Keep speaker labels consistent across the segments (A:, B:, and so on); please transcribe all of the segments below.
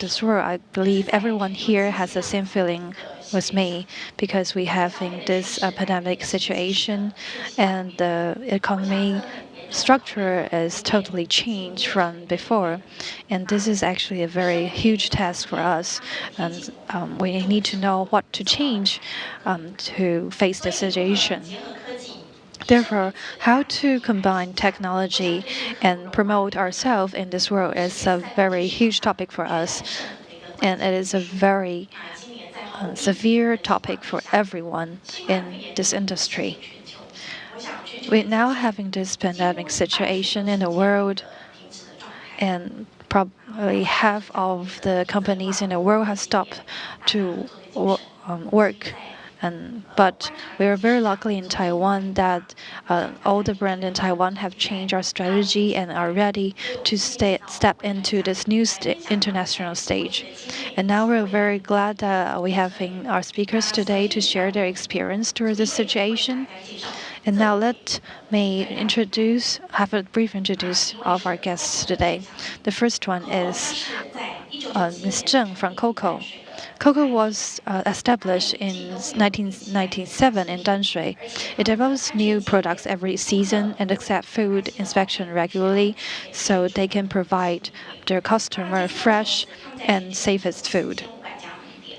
A: this world, I believe everyone here has the same feeling with me because we having this pandemic situation and the economy structure is totally changed from before. And this is actually a very huge task for us. And we need to know what to change to face the situation. Therefore, how to combine technology and promote ourselves in this world is a very huge topic for us. And it is a very severe topic for everyone in this industry. We're now having this pandemic situation in the world, and probably half of the companies in the world have stopped to work. But we are very lucky in Taiwan that all the brands in Taiwan have changed our strategy and are ready to step into this new international stage. And now we're very glad that we having our speakers today to share their experience through this situation. And now let me have a brief introduce of our guests today. The first one is Ms. Zheng from Coco. Coco was established in 1997 in Danshui. It develops new products every season and accepts food inspection regularly so they can provide their customer fresh and safest food.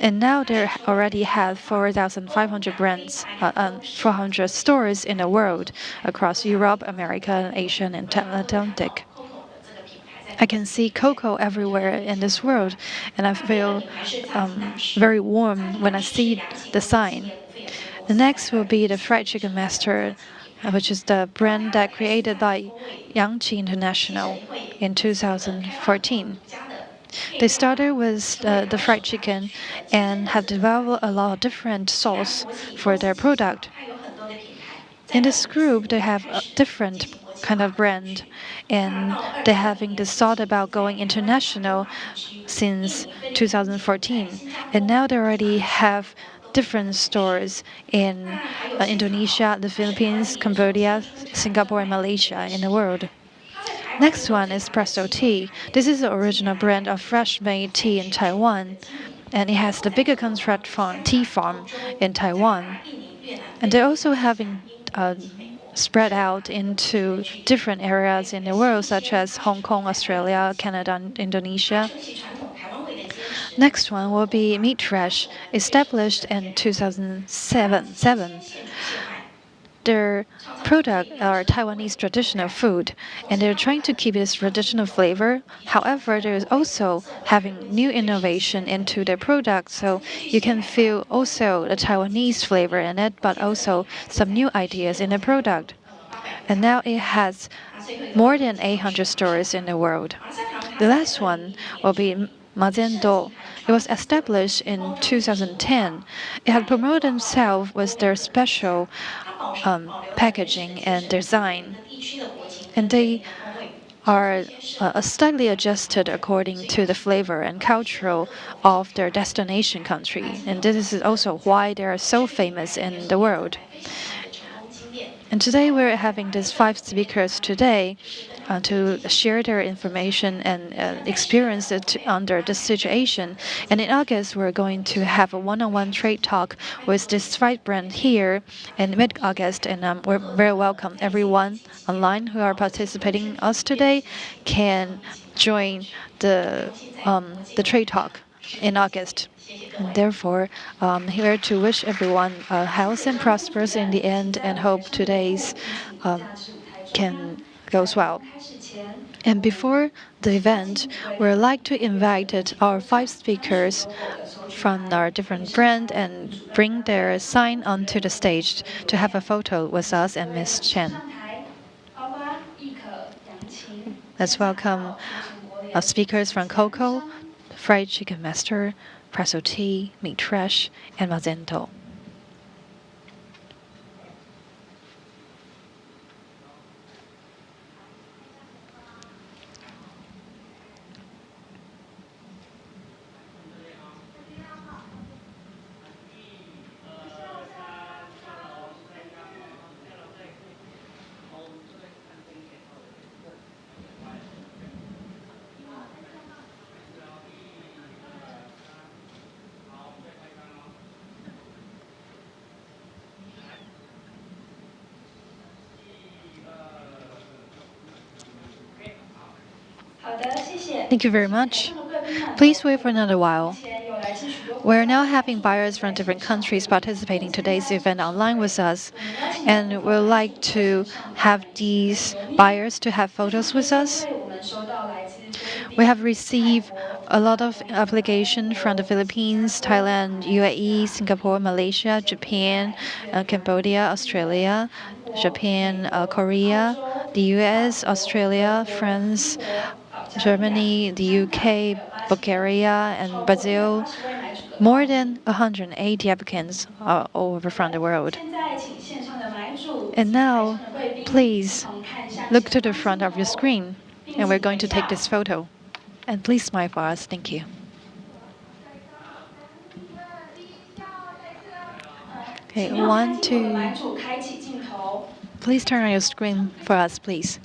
A: And now they already have 4,500 brands, 400 stores in the world across Europe, America, Asia, and Atlantic. I can see Coco everywhere in this world, and I feel very warm when I see the sign. The next will be the Fried Chicken Master, which is the brand that created by Yangqi International in 2014. They started with the fried chicken and have developed a lot of different sauce for their product. In this group, they have a different kind of brand, and they're having this thought about going international since 2014. And now they already have different stores in Indonesia, the Philippines, Cambodia, Singapore, and Malaysia in the world. Next one is Presso Tea. This is the original brand of fresh-made tea in Taiwan, and it has the biggest tea farm in Taiwan. And they're also having spread out into different areas in the world, such as Hong Kong, Australia, Canada, and Indonesia. Next one will be Meat Fresh, established in 2007. Their product are Taiwanese traditional food, and they're trying to keep its traditional flavor. However, there is also having new innovation into their product, so you can feel also the Taiwanese flavor in it, but also some new ideas in the product. And now it has more than 800 stores in the world. The last one will be Mazendo. It was established in 2010. It had promoted themselves with their special packaging and design. And they are slightly adjusted according to the flavor and culture of their destination country. And this is also why they are so famous in the world. And today we're having these 5 speakers today to share their information and experience under this situation. And in August, we're going to have a one-on-one trade talk with this 5 brand here in mid-August. And we're very welcome. Everyone online who are participating us today can join the trade talk in August. And therefore, I'm here to wish everyone health and prosperous in the end, and hope today's can goes well. And before the event, we'd like to invite our 5 speakers from our different brand and bring their sign onto the stage to have a photo with us and Ms. Chen. Let's welcome our speakers from Coco, Fried Chicken Master, Presso Tea, Meat Fresh, and Mazendo. Thank you very much. Please wait for another while. We're now having buyers from different countries participating in today's event online with us, and we'd like to have these buyers to have photos with us. We have received a lot of applications from the Philippines, Thailand, UAE, Singapore, Malaysia, Japan, Cambodia, Australia, Japan, Korea, the US, Australia, France, Germany, the UK, Bulgaria, and Brazil. More than 180 applicants are all over from the world. And now, please look to the front of your screen, and we're going to take this photo. And please smile for us. Thank you. Okay, 1, 2. Please turn on your screen for us, please.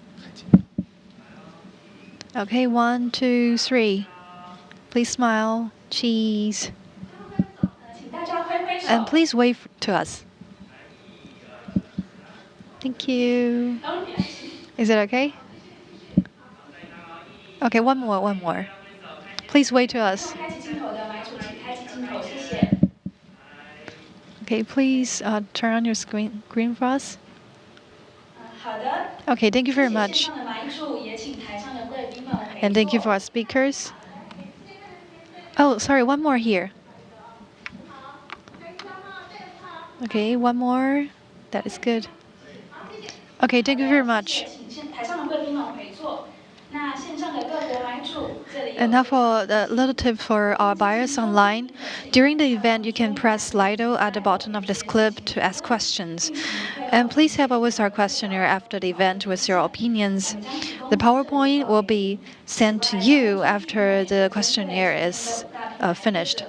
A: Okay, 1, 2, 3. Please smile. Cheese. And please wave to us. Thank you. Is it okay? Okay, one more. Please wave to us. Okay, please turn on your screen for us. Okay, thank you very much. And thank you for our speakers. Oh, sorry, one more here. Okay, one more. That is good. Okay, thank you very much. And now for the little tip for our buyers online. During the event, you can press Slido at the bottom of this clip to ask questions. And please help us with our questionnaire after the event with your opinions. The PowerPoint will be sent to you after the questionnaire is finished.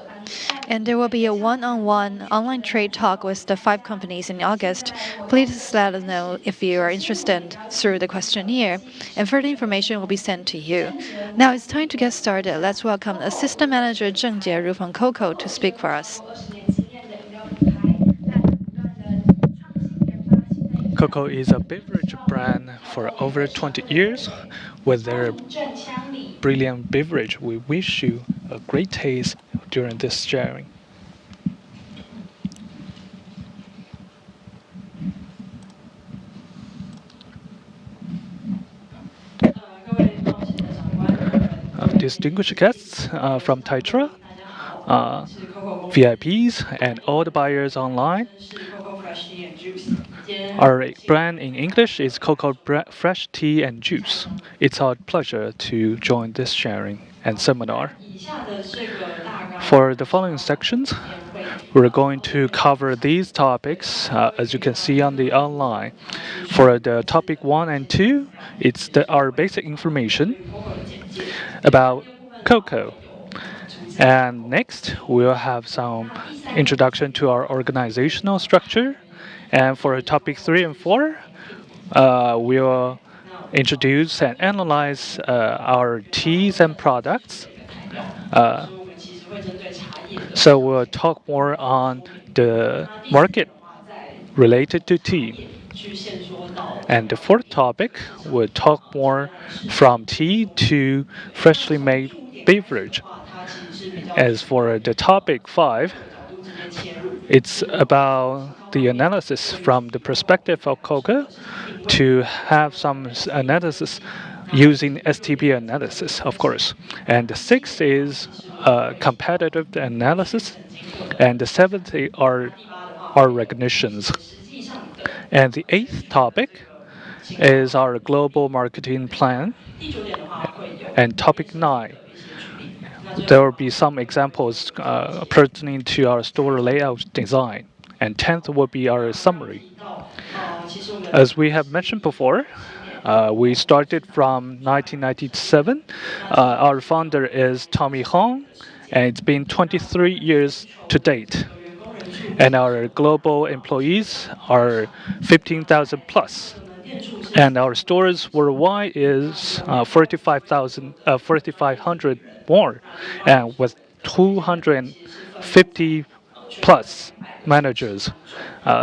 A: And there will be a one-on-one online trade talk with the 5 companies in August. Please let us know if you are interested through the questionnaire, and further information will be sent to you. Now it's time to get started. Let's welcome Assistant Manager Zheng Jieru from Coco to speak for us.
B: Coco is a beverage brand for over 20 years. With their brilliant beverage, we wish you a great taste during this sharing. Distinguished guests from TAITRA, VIPs, and all the buyers online. Our brand in English is Coco Fresh Tea and Juice. It's our pleasure to join this sharing and seminar. For the following sections, we're going to cover these topics as you can see on the online. For the topic 1 and 2, it's our basic information about Coco. And next, we'll have some introduction to our organizational structure. And for topic 3 and 4, we'll introduce and analyze our teas and products. So we'll talk more on the market related to tea. And the fourth topic, we'll talk more from tea to freshly made beverage. As for the topic 5, it's about the analysis from the perspective of Coco to have some analysis using STP analysis, of course. And the 6th is competitive analysis. And the 7th are recognitions. And the 8th topic is our global marketing plan. And topic 9, there will be some examples pertaining to our store layout design. And 10th will be our summary. As we have mentioned before, we started from 1997. Our founder is Tommy Hong, and it's been 23 years to date. And our global employees are 15,000 plus. And our stores worldwide is 4,500 more, and with 250 plus managers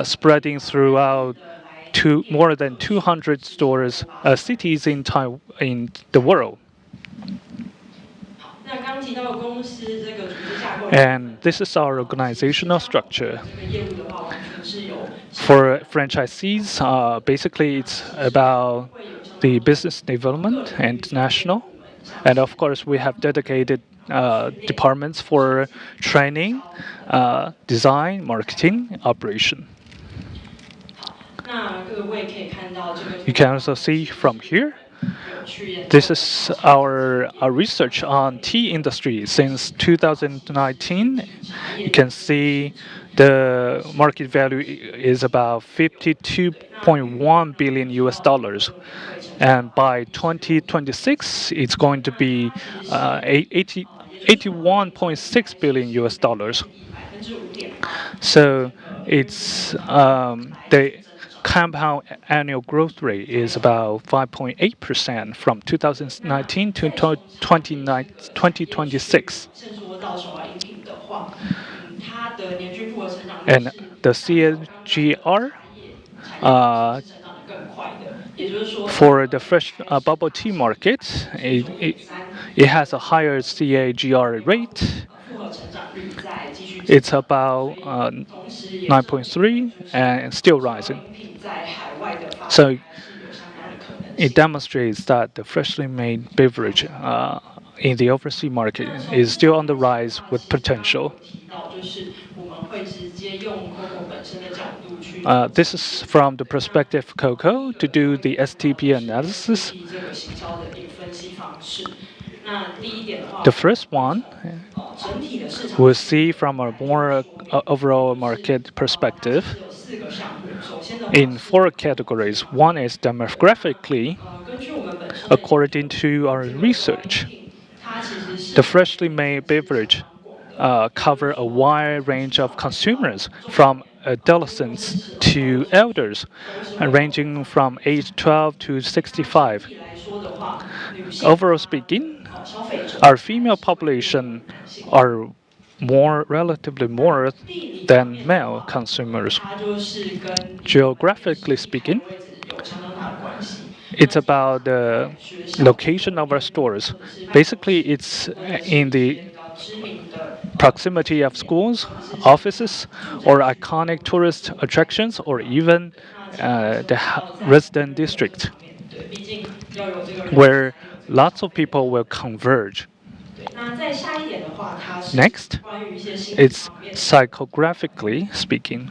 B: spreading throughout more than 200 cities in the world. And this is our organizational structure. For franchisees, basically it's about the business development and international. And of course, we have dedicated departments for training, design, marketing, operation. You can also see from here, this is our research on tea industry since 2019. You can see the market value is about 52.1 billion US dollars. And by 2026, it's going to be 81.6 billion US dollars. So it's the compound annual growth rate is about 5.8% from 2019 to 2026. And the CAGR for the fresh bubble tea market, it has a higher CAGR rate. It's about 9.3 and still rising. So it demonstrates that the freshly made beverage in the overseas market is still on the rise with potential. This is from the perspective of cocoa to do the STP analysis. The first one we'll see from a more overall market perspective in 4 categories. One is demographically, according to our research. The freshly made beverage cover a wide range of consumers from adolescents to elders, ranging from age 12 to 65. Overall speaking, our female population are relatively more than male consumers. Geographically speaking, it's about the location of our stores. Basically, it's in the proximity of schools, offices, or iconic tourist attractions, or even the resident district, where lots of people will converge. Next, it's psychographically speaking.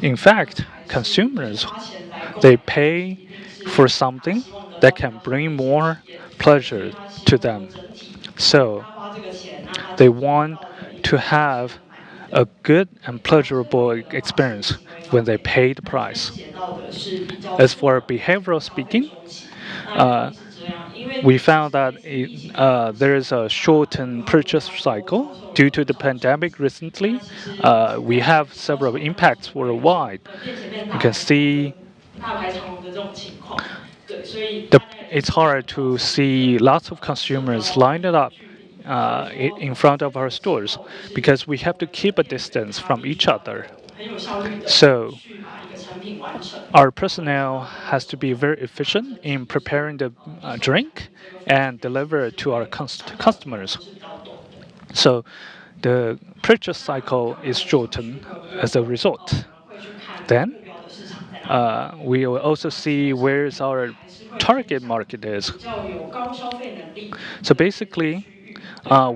B: In fact, consumers, they pay for something that can bring more pleasure to them. So they want to have a good and pleasurable experience when they pay the price. As for behavioral speaking, we found that there is a shortened purchase cycle due to the pandemic recently. We have several impacts worldwide. You can see it's hard to see lots of consumers lined up in front of our stores because we have to keep a distance from each other. So our personnel has to be very efficient in preparing the drink and deliver it to our customers. So the purchase cycle is shortened as a result. Then we will also see where our target market is. So basically,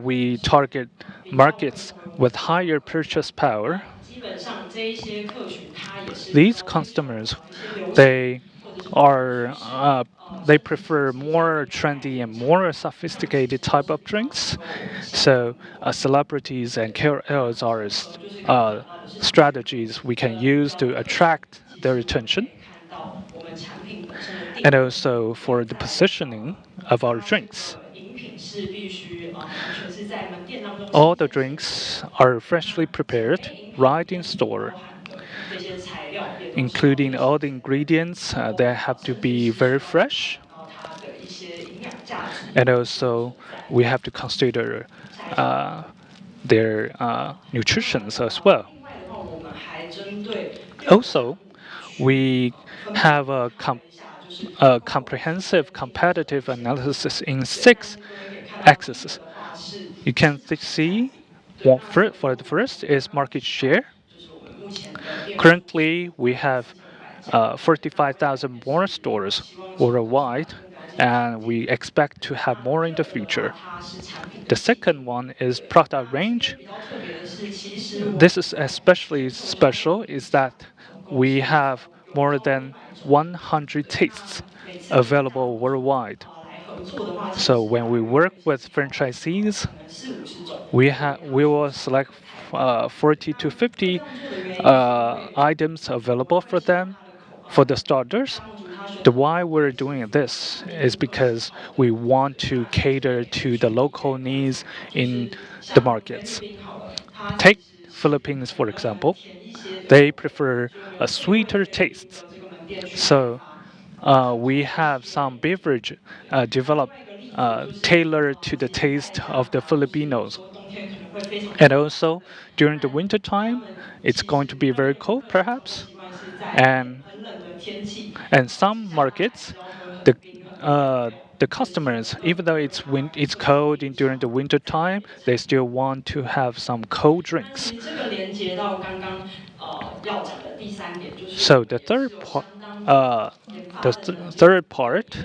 B: we target markets with higher purchase power. These customers, they prefer more trendy and more sophisticated type of drinks. So celebrities and KOLs are strategies we can use to attract their attention. And also for the positioning of our drinks. All the drinks are freshly prepared right in store, including all the ingredients. They have to be very fresh. And also, we have to consider their nutrition as well. Also, we have a comprehensive competitive analysis in 6 axes. You can see for the first is market share. Currently, we have 45,000 more stores worldwide, and we expect to have more in the future. The second one is product range. This is especially special is that we have more than 100 tastes available worldwide. So when we work with franchisees, we will select 40 to 50 items available for them. For the starters, the why we're doing this is because we want to cater to the local needs in the markets. Take Philippines for example. They prefer a sweeter taste. So we have some beverage developed tailored to the taste of the Filipinos. And also during the winter time, it's going to be very cold perhaps. And some markets, the the customers, even though it's cold during the winter time, they still want to have some cold drinks. So third part,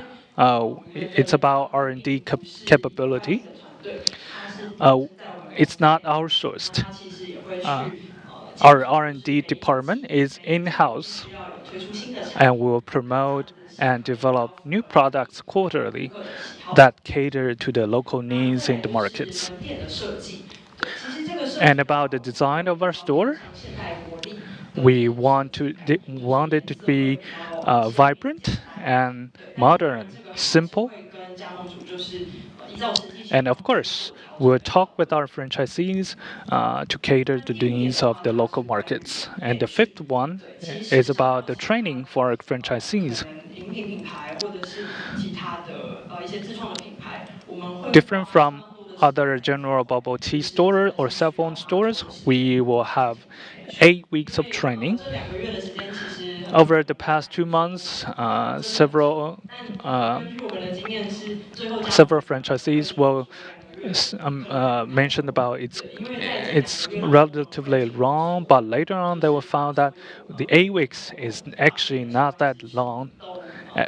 B: it's about R&D capability. It's not outsourced. Our R&D department is in-house, and will promote and develop new products quarterly that cater to the local needs in the markets. And about the design of our store, we want it to be vibrant and modern, simple. And of course, we'll talk with our franchisees to cater to the needs of the local markets. And the fifth one is about the training for our franchisees. Different from other general bubble tea stores or cell phone stores, we will have 8 weeks of training. Over the past 2 months, several franchisees will mention about it's relatively long, but later on they will find that the 8 weeks is actually not that long.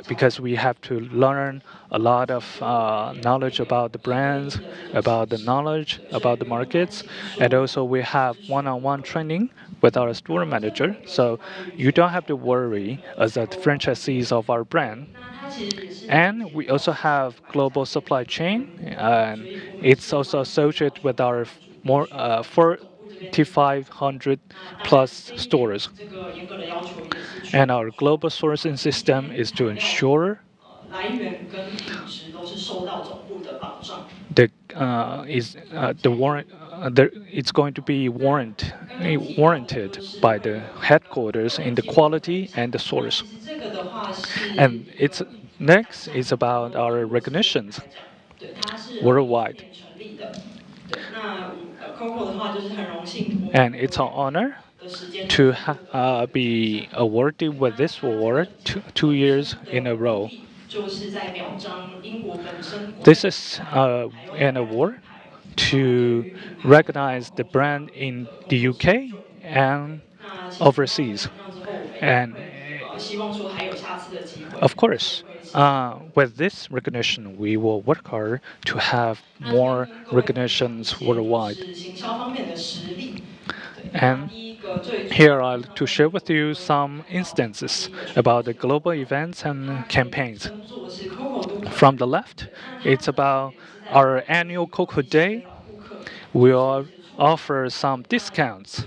B: Because we have to learn a lot of knowledge about the brands, about the knowledge about the markets, and also we have one-on-one training with our store manager. So you don't have to worry as the franchisees of our brand. And we also have global supply chain, and it's also associated with our more 4,500 plus stores. And our global sourcing system is to ensure it's going to be warranted by the headquarters in the quality and the source. And next is about our recognitions worldwide. And it's an honor to be awarded with this award 2 years in a row. This is an award to recognize the brand in the UK and overseas. And of course, with this recognition, we will work hard to have more recognitions worldwide. And here I'd like to share with you some instances about the global events and campaigns. From the left, it's about our annual Cocoa Day. We will offer some discounts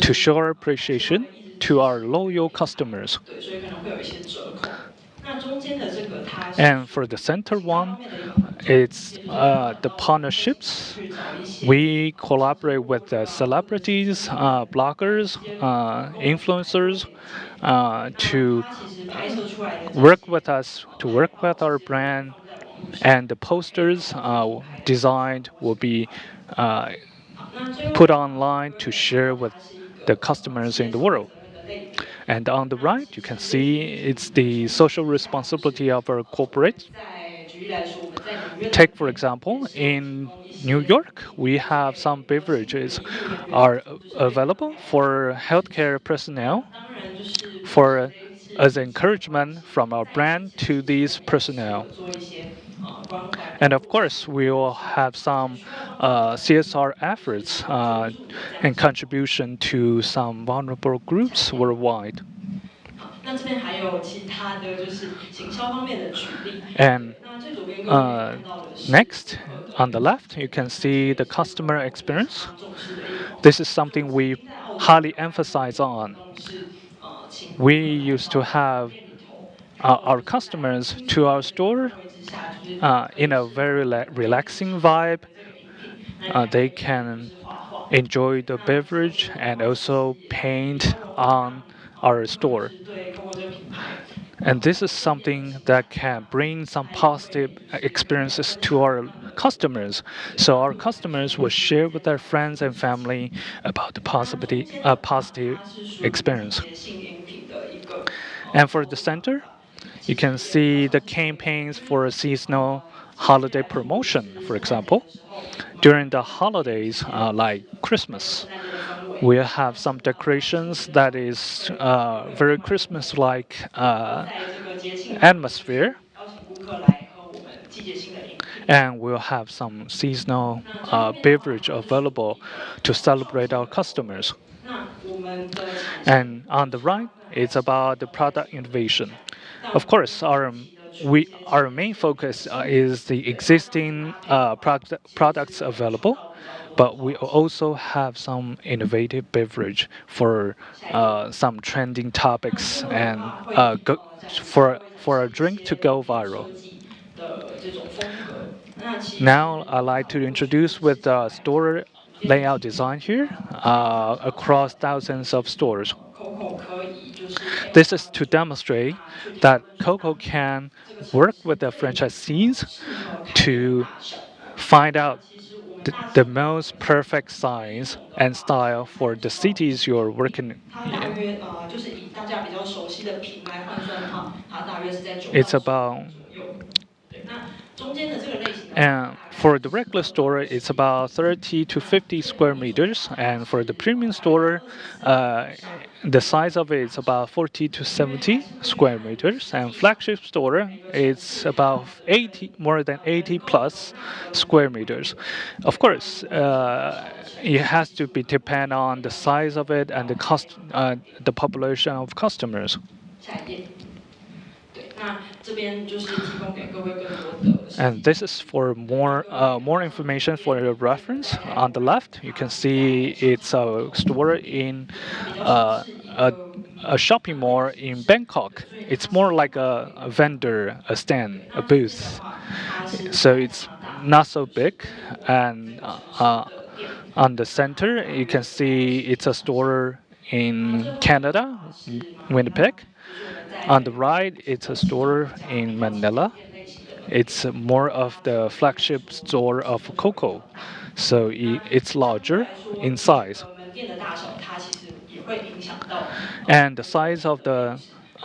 B: to show our appreciation to our loyal customers. And for the center one, it's the partnerships. We collaborate with the celebrities, bloggers, influencers to work with us, to work with our brand. And the posters designed will be put online to share with the customers in the world. And on the right, you can see it's the social responsibility of our corporate. Take, for example, in New York, we have some beverages are available for healthcare personnel for as encouragement from our brand to these personnel. And of course, we will have some CSR efforts and contribution to some vulnerable groups worldwide. And next, on the left, you can see the customer experience. This is something we highly emphasize on. We used to have our customers to our store in a very relaxing vibe. They can enjoy the beverage and also paint on our store. And this is something that can bring some positive experiences to our customers. So our customers will share with their friends and family about the positive experience. And for the center, you can see the campaigns for a seasonal holiday promotion, for example. During the holidays, like Christmas, we have some decorations that is very Christmas-like atmosphere, and we'll have some seasonal beverage available to celebrate our customers. And on the right, it's about the product innovation. Of course, our main focus is the existing products available, but we also have some innovative beverage for some trending topics and for a drink to go viral. Now I'd like to introduce with the store layout design here across thousands of stores. This is to demonstrate that Coco can work with the franchisees to find out the most perfect size and style for the cities you're working in. It's about and for the regular store, it's about 30 to 50 square meters, and for the premium store, the size of it is about 40 to 70 square meters, and flagship store, it's about 80, more than 80 plus square meters. Of course, it has to be depend on the size of it and the population of customers. And this is for more information for your reference. On the left, you can see it's a store in a shopping mall in Bangkok. It's more like a vendor, a stand, a booth. So it's not so big. And on the center, you can see it's a store in Canada, Winnipeg. On the right, it's a store in Manila. It's more of the flagship store of Coco, so it's larger in size. And the size of the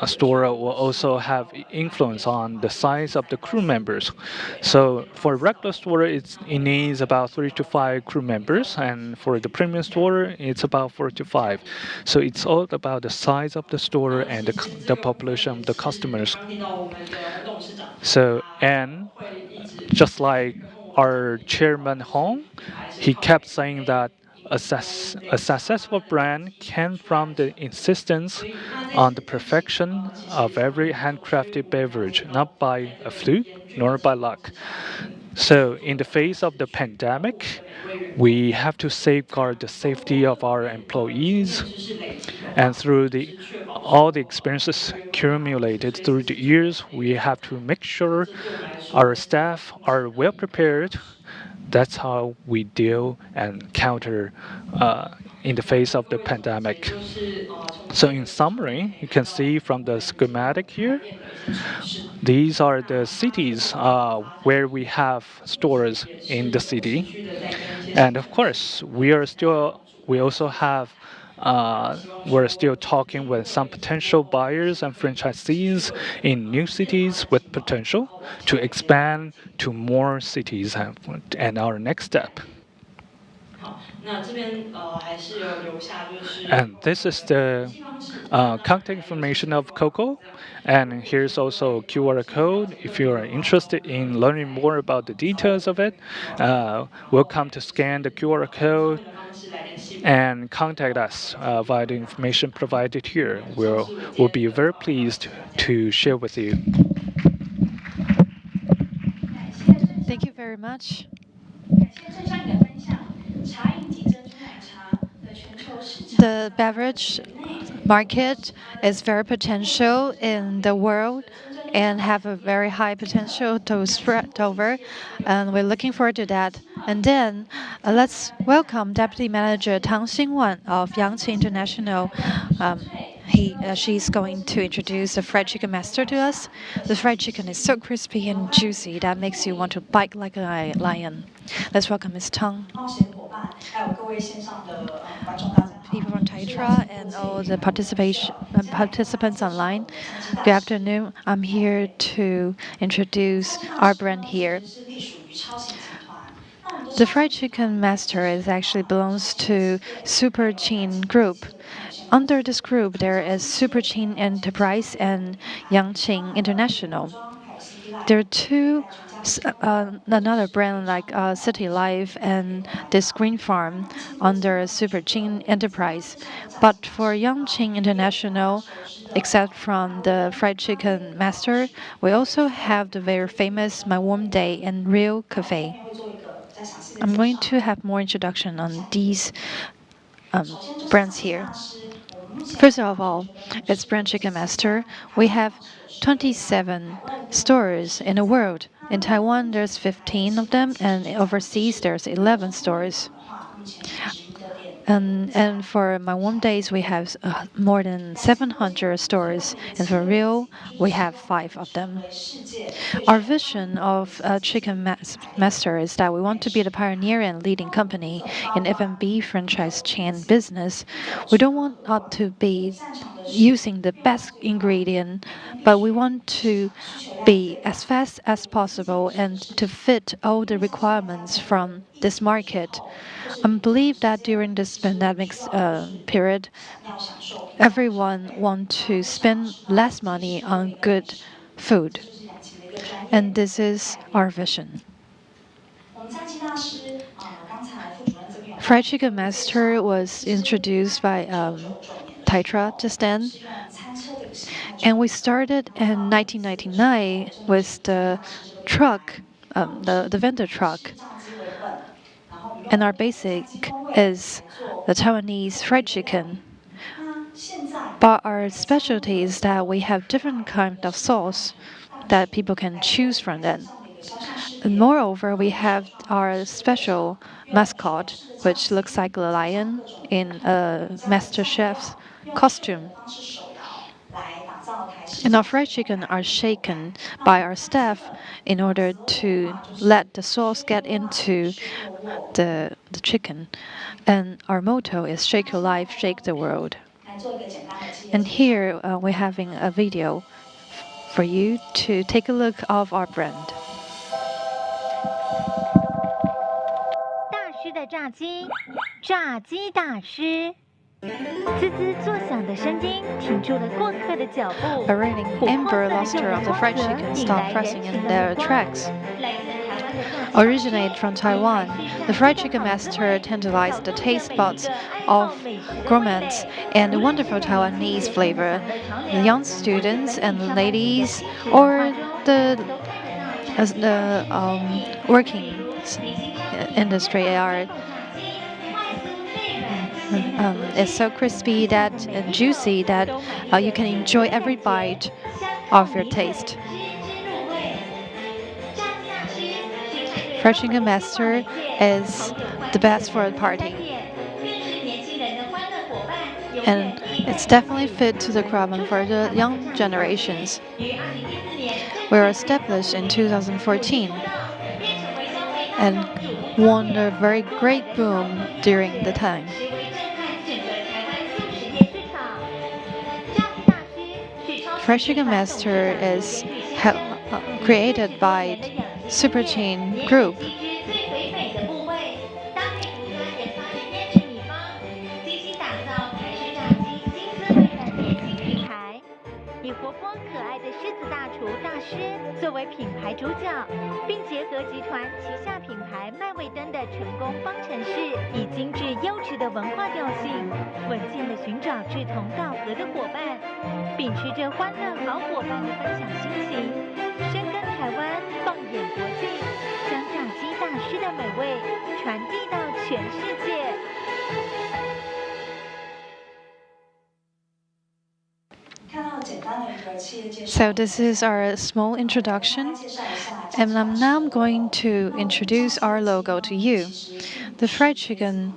B: store will also have influence on the size of the crew members. So for regular store, it needs about 3 to 5 crew members, and for the premium store, it's about 4 to 5. So it's all about the size of the store and the population of the customers. So, and just like our chairman Hong, he kept saying that a successful brand came from the insistence on the perfection of every handcrafted beverage, not by a fluke nor by luck. So, in the face of the pandemic, we have to safeguard the safety of our employees, and through all the experiences accumulated through the years, we have to make sure our staff are well prepared. That's how we deal and counter in the face of the pandemic. So in summary, you can see from the schematic here, these are the cities where we have stores in the city. And of course, we also have we're still talking with some potential buyers and franchisees in new cities with potential to expand to more cities and our next step. And this is the contact information of Coco. And here's also a QR code. If you are interested in learning more about the details of it, welcome to scan the QR code and contact us via the information provided here. We'll be very pleased to share with you.
A: Thank you very much. The beverage market is very potential in the world and have a very high potential to spread over, and we're looking forward to that. And then let's welcome Deputy Manager Tang Xingwan of Yangqi International. She's going to introduce the fried chicken master to us. The fried chicken is so crispy and juicy that makes you want to bite like a lion. Let's welcome Ms. Tang. People from TAITRA and all the participants online. Good afternoon. I'm here to introduce our brand here. The fried chicken master actually belongs to Super Chin Group. Under this group, there is Super Chin Enterprise and Yangqi International. There are two another brand like City Life and this Green Farm under Super Chin Enterprise. But for Yangqi International, except from the fried chicken master, we also have the very famous My Warm Day and Real Cafe. I'm going to have more introduction on these brands here. First of all, it's Brand Chicken Master. We have 27 stores in the world. In Taiwan, there's 15 of them, and overseas, there's 11 stores. And for My Warm Days, we have more than 700 stores, and for Real, we have 5 of them. Our vision of Chicken Master is that we want to be the pioneer and leading company in F&B franchise chain business. We don't want not to be using the best ingredient, but we want to be as fast as possible and to fit all the requirements from this market. I believe that during this pandemic period, everyone wants to spend less money on good food. And this is our vision. Fried Chicken Master was introduced by TAITRA just then. And we started in 1999 with the truck, the vendor truck. And our basic is the Taiwanese fried chicken. But our specialty is that we have different kind of sauce that people can choose from then. And moreover, we have our special mascot, which looks like a lion in a master chef's costume. And our fried chicken are shaken by our staff in order to let the sauce get into the chicken. And our motto is "Shake your life, shake the world." And here we're having a video for you to take a look of our brand.
C: 大师的炸鸡，炸鸡大师。滋滋作响的声音停住了过客的脚步。
A: A reigning amber luster of the fried chicken stopped pressing in their tracks. Originated from Taiwan, the fried chicken master tantalized the taste buds of gourmets and the wonderful Taiwanese flavor. The young students and ladies, or the working industry are. It's so crispy and juicy that you can enjoy every bite of your taste. Fried Chicken Master is the best for a party. And it's definitely fit to the crowd and for the young generations. We were established in 2014 and won a very great boom during the time. Fried Chicken Master is created by Super Chain Group. So this is our small introduction, and now I'm going to introduce our logo to you. The fried chicken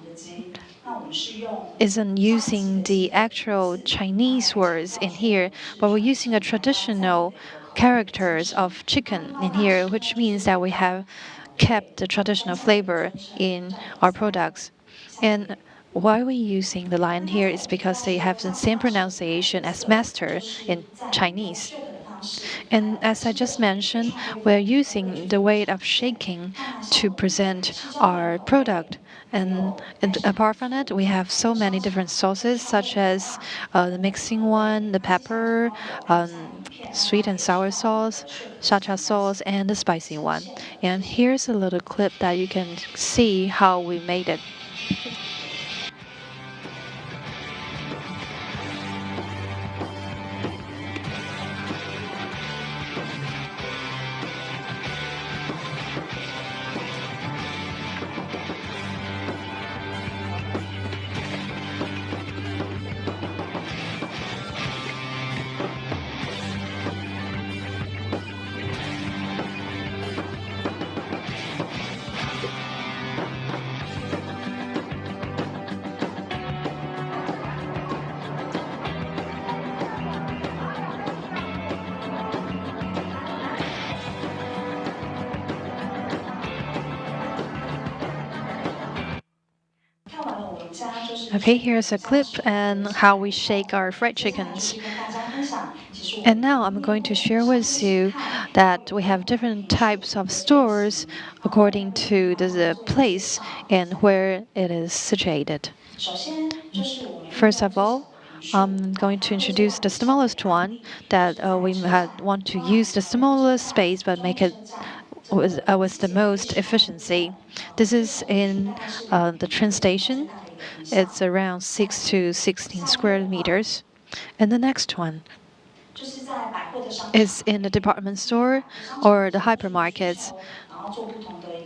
A: isn't using the actual Chinese words in here, but we're using a traditional characters of chicken in here, which means that we have kept the traditional flavor in our products. And why we're using the lion here is because they have the same pronunciation as master in Chinese. And as I just mentioned, we're using the way of shaking to present our product. And apart from it, we have so many different sauces, such as the mixing one, the pepper, sweet and sour sauce, cha-cha sauce, and the spicy one. And here's a little clip that you can see how we made it. Okay, here's a clip and how we shake our fried chickens. And now I'm going to share with you that we have different types of stores according to the place and where it is situated. First of all, I'm going to introduce the smallest one that we want to use the smallest space but make it with the most efficiency. This is in the train station. It's around 6 to 16 square meters. And the next one is in the department store or the hypermarkets.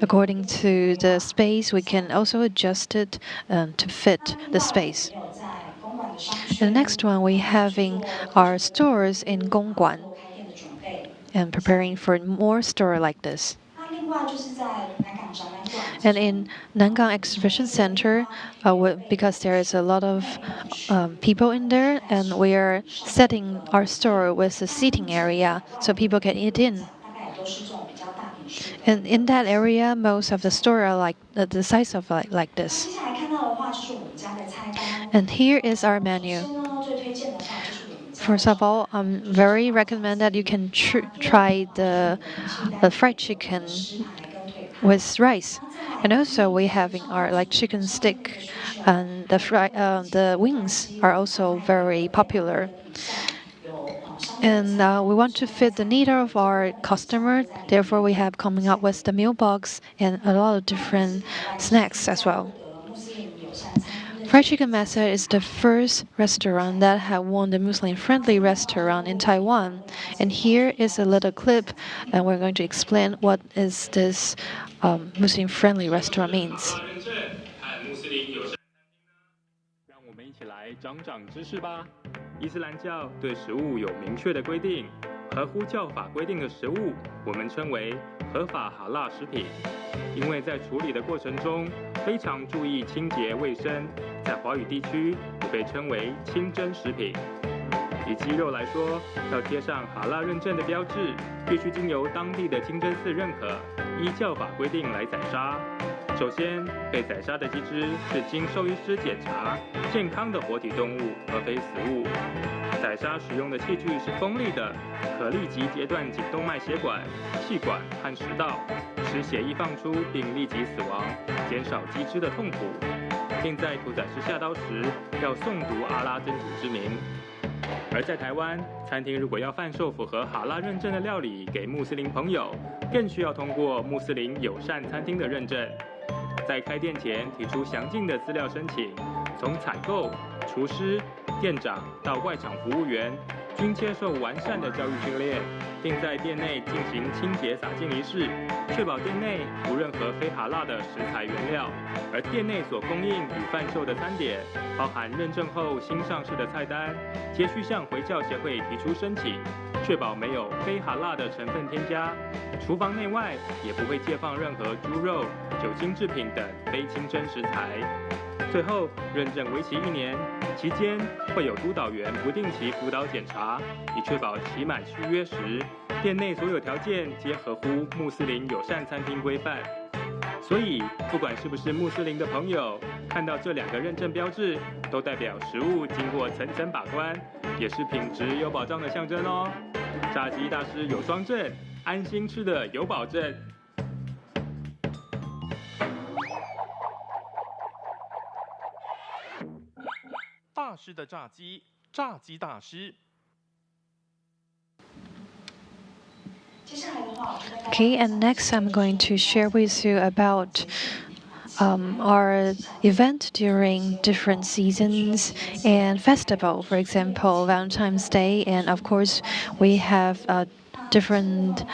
A: According to the space, we can also adjust it to fit the space. And the next one, we're having our stores in Gongguan and preparing for more store like this. And in Nangang Exhibition Center, because there is a lot of people in there, and we are setting our store with a seating area so people can eat in. And in that area, most of the store are like the size of like this. And here is our menu. First of all, very recommend that you can try the fried chicken with rice, and also we having our like chicken stick, and the wings are also very popular. And we want to fit the need of our customer. Therefore, we have coming up with the meal box and a lot of different snacks as well. Fried Chicken Master is the first restaurant that have won the Muslim-friendly restaurant in Taiwan. And here is a little clip, and we're going to explain what is this Muslim-friendly restaurant means.
D: 让我们一起来长长知识吧。伊斯兰教对食物有明确的规定，合乎教法规定的食物，我们称为合法哈拉食品。因为在处理的过程中非常注意清洁卫生，在华语地区也被称为清真食品。以鸡肉来说，要贴上哈拉认证的标志，必须经由当地的清真寺认可，依教法规定来宰杀。首先，被宰杀的鸡只是经兽医师检查健康的活体动物，而非死物。宰杀使用的器具是锋利的，可立即截断颈动脉血管、气管和食道，使血液放出并立即死亡，减少鸡只的痛苦，并在屠宰师下刀时要诵读阿拉真主之名。而在台湾，餐厅如果要贩售符合哈拉认证的料理给穆斯林朋友，更需要通过穆斯林友善餐厅的认证。在开店前提出详尽的资料申请，从采购、厨师、店长到外场服务员，均接受完善的教育训练，并在店内进行清洁洒净仪式，确保店内无任何非哈拉的食材原料。而店内所供应与贩售的餐点，包含认证后新上市的菜单，皆需向回教协会提出申请，确保没有非哈拉的成分添加。厨房内外也不会借放任何猪肉、酒精制品等非清真食材。最后，认证为期1年，期间会有督导员不定期辅导检查，以确保期满续约时，店内所有条件皆合乎穆斯林友善餐厅规范。所以，不管是不是穆斯林的朋友，看到这2个认证标志，都代表食物经过层层把关，也是品质有保障的象征哦。炸鸡大师有双证，安心吃的有保证。
E: 大师的炸鸡，炸鸡大师。
A: Okay, and next I'm going to share with you about our event during different seasons and festival. For example, Valentine's Day, and of course we have a different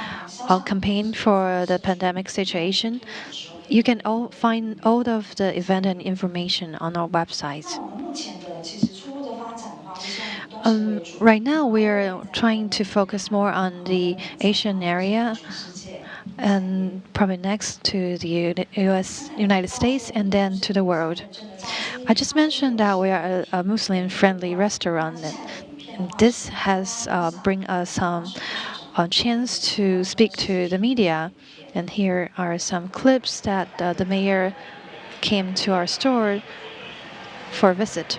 A: campaign for the pandemic situation. You can find all of the event and information on our website. Right now, we are trying to focus more on the Asian area, and probably next to the United States, and then to the world. I just mentioned that we are a Muslim-friendly restaurant, and this has bring us some chance to speak to the media. And here are some clips that the mayor came to our store for a visit.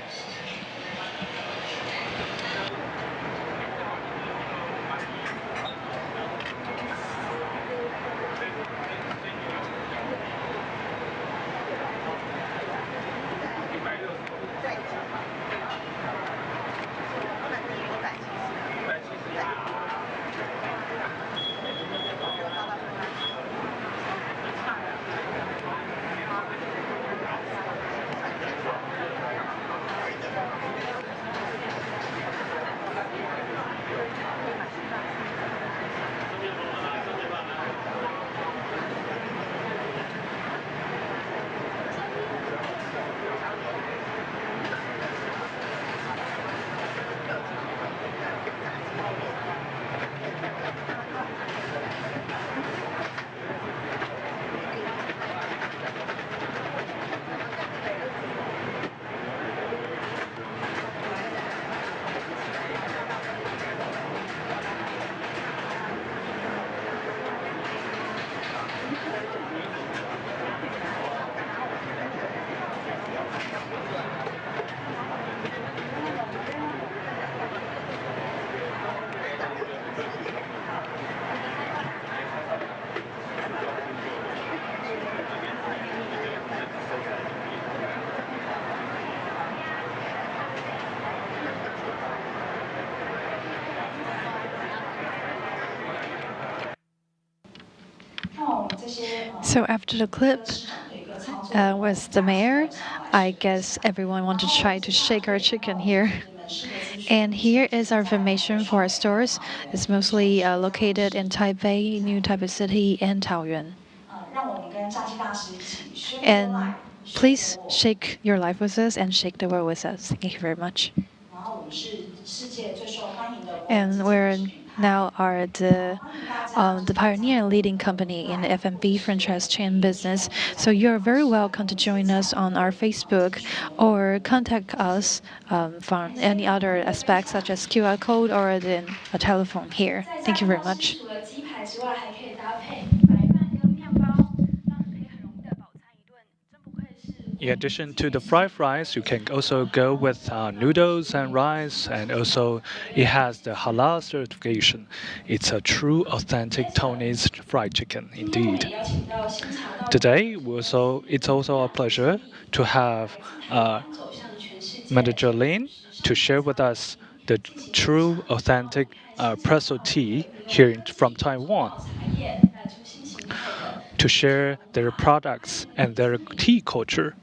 A: So after the clip was the mayor, I guess everyone wanted to try to shake our chicken here. And here is our information for our stores. It's mostly located in Taipei, New Taipei City, and Taoyuan. And please shake your life with us and shake the world with us. Thank you very much. And we're now are the pioneer and leading company in the F&B franchise chain business. So you're very welcome to join us on our Facebook or contact us from any other aspects such as QR code or a telephone here. Thank you very much.
B: In addition to the fried rice, you can also go with noodles and rice, and also it has the halal certification. It's a true, authentic Taiwanese fried chicken, indeed. Today, it's also a pleasure to have Manager Lin to share with us the true, authentic presso tea here from Taiwan, to share their products and their tea culture.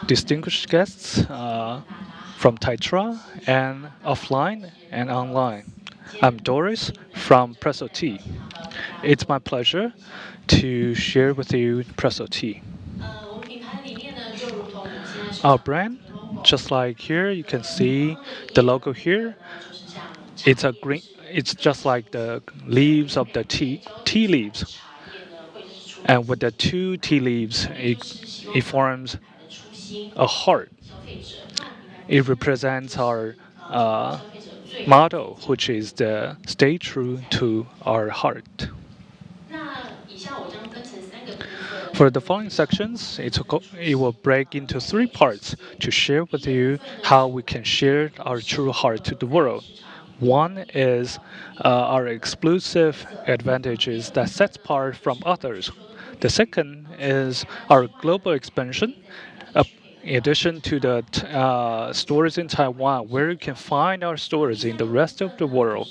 B: Distinguished guests from TAITRA and offline and online. I'm Doris from Presso Tea. It's my pleasure to share with you Presso Tea. Our brand, just like here, you can see the logo here. It's a green. It's just like the leaves of the tea leaves, and with the two tea leaves, it forms a heart. It represents our motto, which is the stay true to our heart. For the following sections, it will break into 3 parts to share with you how we can share our true heart to the world. One is our exclusive advantages that sets apart from others. The second is our global expansion. In addition to the stores in Taiwan, where you can find our stores in the rest of the world.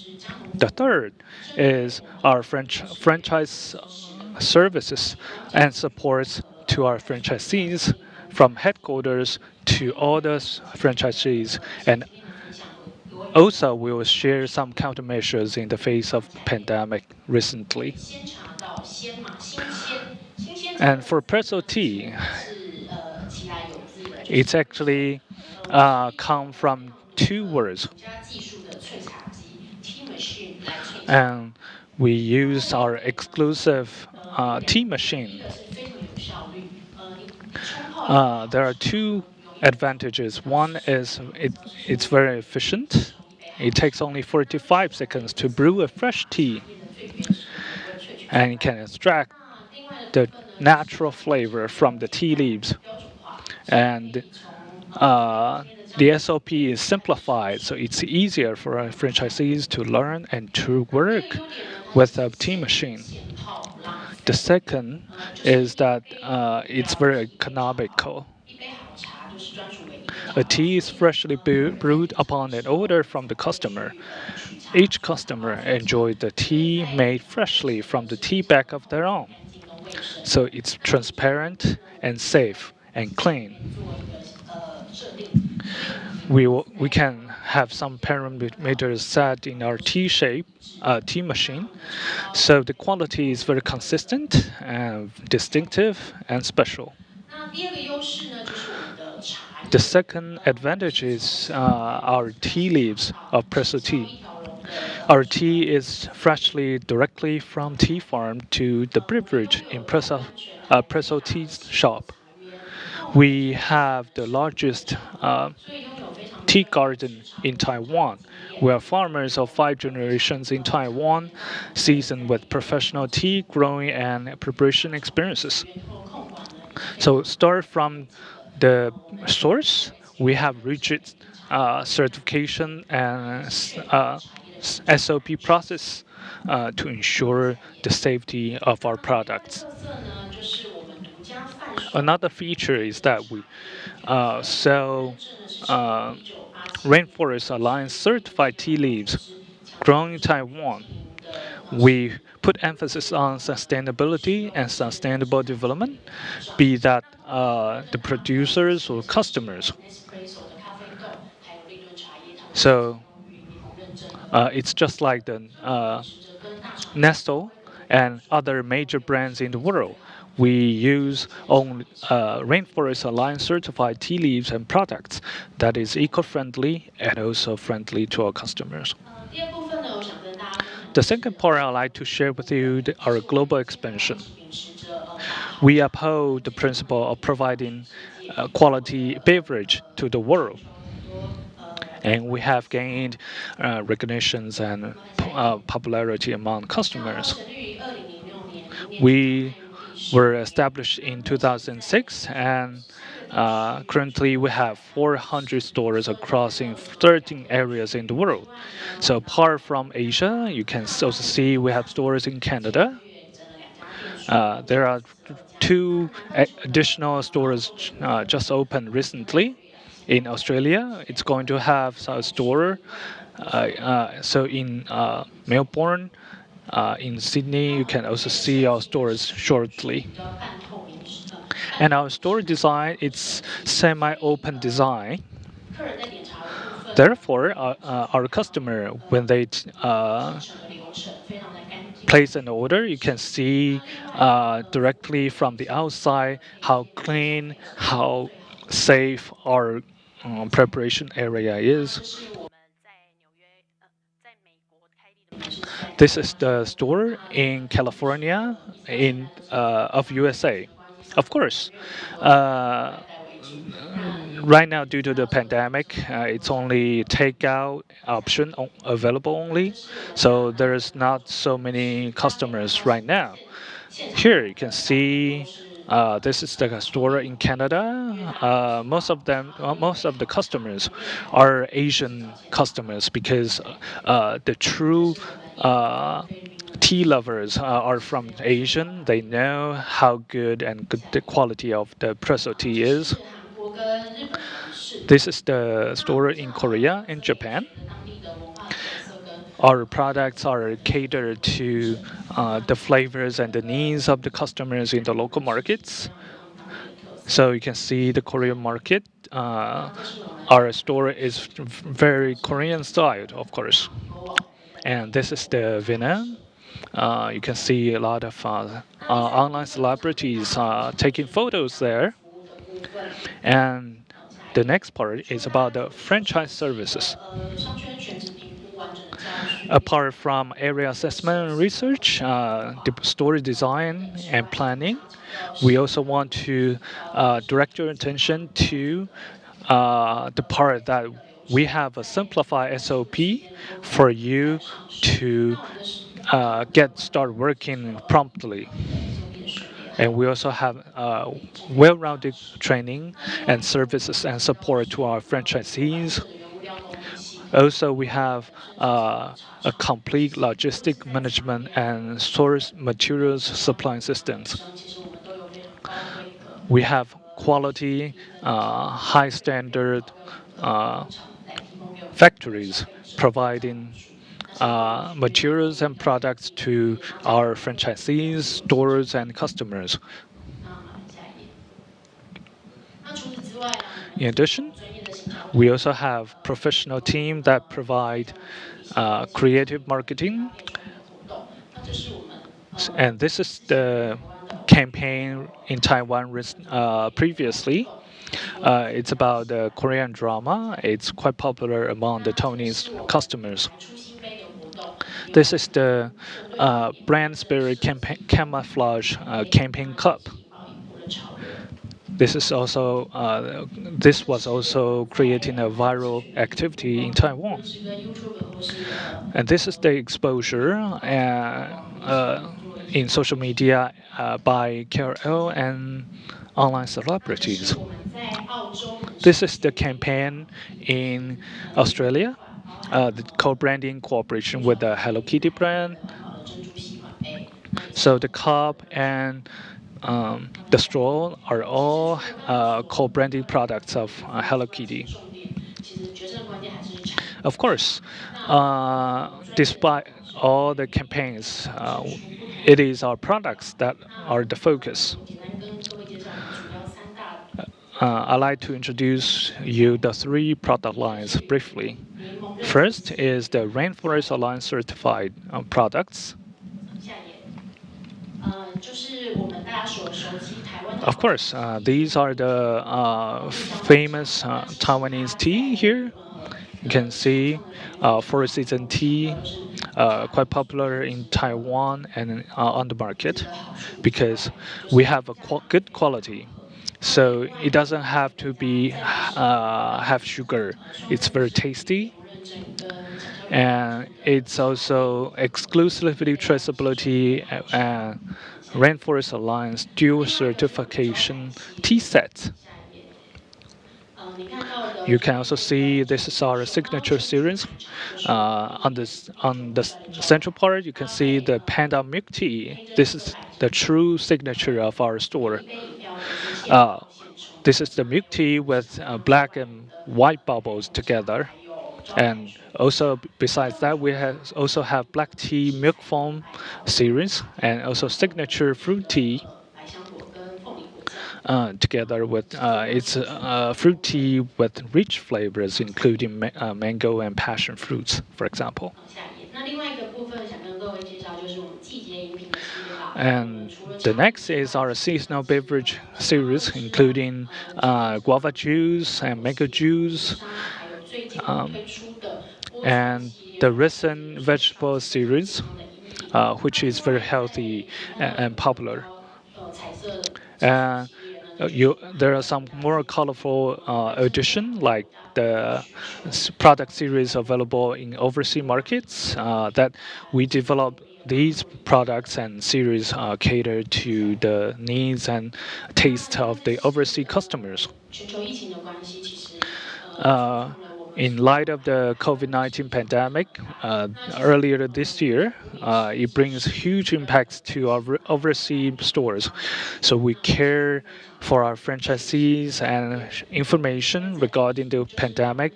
B: The third is our franchise services and supports to our franchisees from headquarters to all the franchisees. And also, we will share some countermeasures in the face of pandemic recently. And for Presso Tea, it's actually come from 2 words. And we use our exclusive tea machine. There are 2 advantages. One is it's very efficient. It takes only 45 seconds to brew a fresh tea, and it can extract the natural flavor from the tea leaves. And the SOP is simplified, so it's easier for our franchisees to learn and to work with a tea machine. The second is that it's very economical. A tea is freshly brewed upon an order from the customer. Each customer enjoys the tea made freshly from the tea bag of their own. So it's transparent and safe and clean. We can have some parameters set in our tea machine, so the quality is very consistent and distinctive and special. The second advantage is our tea leaves of Presso Tea. Our tea is freshly directly from tea farm to the beverage in Presso Tea shop. We have the largest tea garden in Taiwan. We are farmers of 5 generations in Taiwan, seasoned with professional tea growing and preparation experiences. So start from the source. We have rigid certification and SOP process to ensure the safety of our products. Another feature is that we sell Rainforest Alliance certified tea leaves grown in Taiwan. We put emphasis on sustainability and sustainable development, be that the producers or customers. So it's just like the Nestle and other major brands in the world. We use only Rainforest Alliance certified tea leaves and products that is eco-friendly and also friendly to our customers. The second part I'd like to share with you our global expansion. We uphold the principle of providing quality beverage to the world. And we have gained recognitions and popularity among customers. We were established in 2006, and currently we have 400 stores across in 13 areas in the world. So apart from Asia, you can also see we have stores in Canada. There are two additional stores just opened recently. In Australia, it's going to have a store. So in Melbourne, in Sydney, you can also see our stores shortly. And our store design, it's semi-open design. Therefore, our customer, when they place an order, you can see directly from the outside how clean, how safe our preparation area is. This is the store in California of USA. Of course, right now due to the pandemic, it's only takeout option available only, so there's not so many customers right now. Here you can see this is the store in Canada. Most of the customers are Asian customers because the true tea lovers are from Asian. They know how good and good the quality of the presso tea is. This is the store in Korea and Japan. Our products are catered to the flavors and the needs of the customers in the local markets. So you can see the Korean market. Our store is very Korean styled, of course. And this is the Vietnam. You can see a lot of online celebrities taking photos there. And the next part is about the franchise services. Apart from area assessment and research, the store design and planning, we also want to direct your attention to the part that we have a simplified SOP for you to start working promptly. And we also have well-rounded training and services and support to our franchisees. Also, we have a complete logistic management and source materials supply systems. We have quality, high standard factories providing materials and products to our franchisees, stores, and customers. In addition, we also have professional team that provide creative marketing. And this is the campaign in Taiwan previously. It's about the Korean drama. It's quite popular among the Taiwanese customers. This is the brand spirit camouflage campaign cup. This was also creating a viral activity in Taiwan. And this is the exposure in social media by KOL and online celebrities. This is the campaign in Australia, the co-branding cooperation with the Hello Kitty brand. So the cup and the straw are all co-branding products of Hello Kitty. Of course, despite all the campaigns, it is our products that are the focus. I'd like to introduce you the three product lines briefly. First is the Rainforest Alliance certified products. Of course, these are the famous Taiwanese tea here. You can see Four Seasons tea, quite popular in Taiwan and on the market because we have a good quality. So it doesn't have to be have sugar. It's very tasty. And it's also exclusively traceability and Rainforest Alliance Dual Certification tea set. You can also see this is our signature series. On the central part, you can see the Panda Milk Tea. This is the true signature of our store. This is the milk tea with black and white bubbles together. And also besides that, we also have black tea milk foam series and also signature fruit tea. Together with it's fruit tea with rich flavors, including mango and passion fruits, for example. And the next is our seasonal beverage series, including guava juice and mango juice, and the recent vegetable series, which is very healthy and popular. There are some more colorful addition, like the product series available in overseas markets that we develop. These products and series cater to the needs and taste of the overseas customers. In light of the COVID-19 pandemic, earlier this year, it brings huge impacts to our overseas stores. So we care for our franchisees and information regarding the pandemic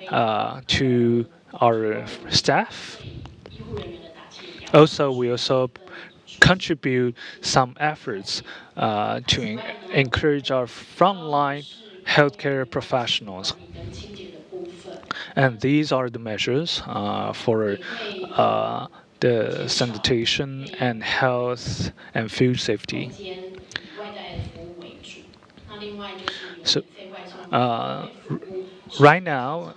B: to our staff. Also, we also contribute some efforts to encourage our frontline healthcare professionals. And these are the measures for the sanitation and health and food safety. So right now,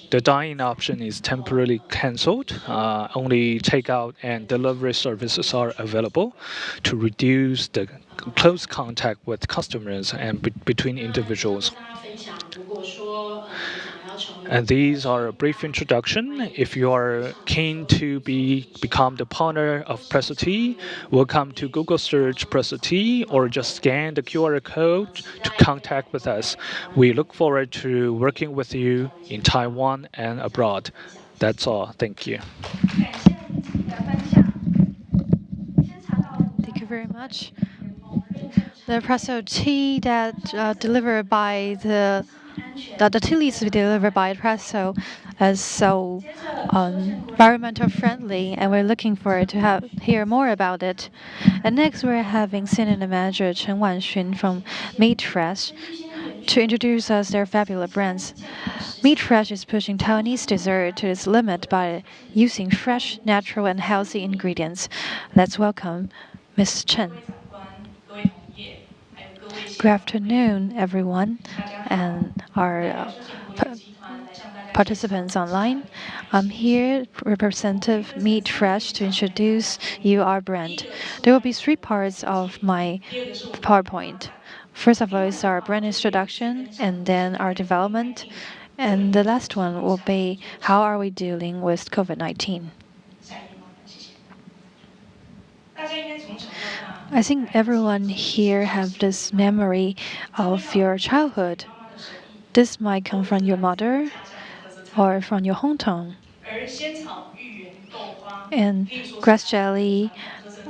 B: the dine-in option is temporarily cancelled. Only takeout and delivery services are available to reduce the close contact with customers and between individuals. And these are a brief introduction. If you are keen to become the partner of Presso Tea, welcome to Google search Presso Tea or just scan the QR code to contact with us. We look forward to working with you in Taiwan and abroad. That's all. Thank you.
A: Thank you very much. The Presso tea that delivered by the tea leaves delivered by Presso is so environmental friendly, and we're looking forward to hear more about it. And next, we're having Senior Manager Chen Wanxun from Meat Fresh to introduce us their fabulous brands. Meat Fresh is pushing Taiwanese dessert to its limit by using fresh, natural, and healthy ingredients. Let's welcome Ms. Chen. Good afternoon, everyone, and our participants online. I'm here, Representative Meat Fresh, to introduce you our brand. There will be three parts of my PowerPoint. First of all is our brand introduction, and then our development, and the last one will be how are we dealing with COVID-19. I think everyone here have this memory of your childhood. This might come from your mother or from your hometown. And grass jelly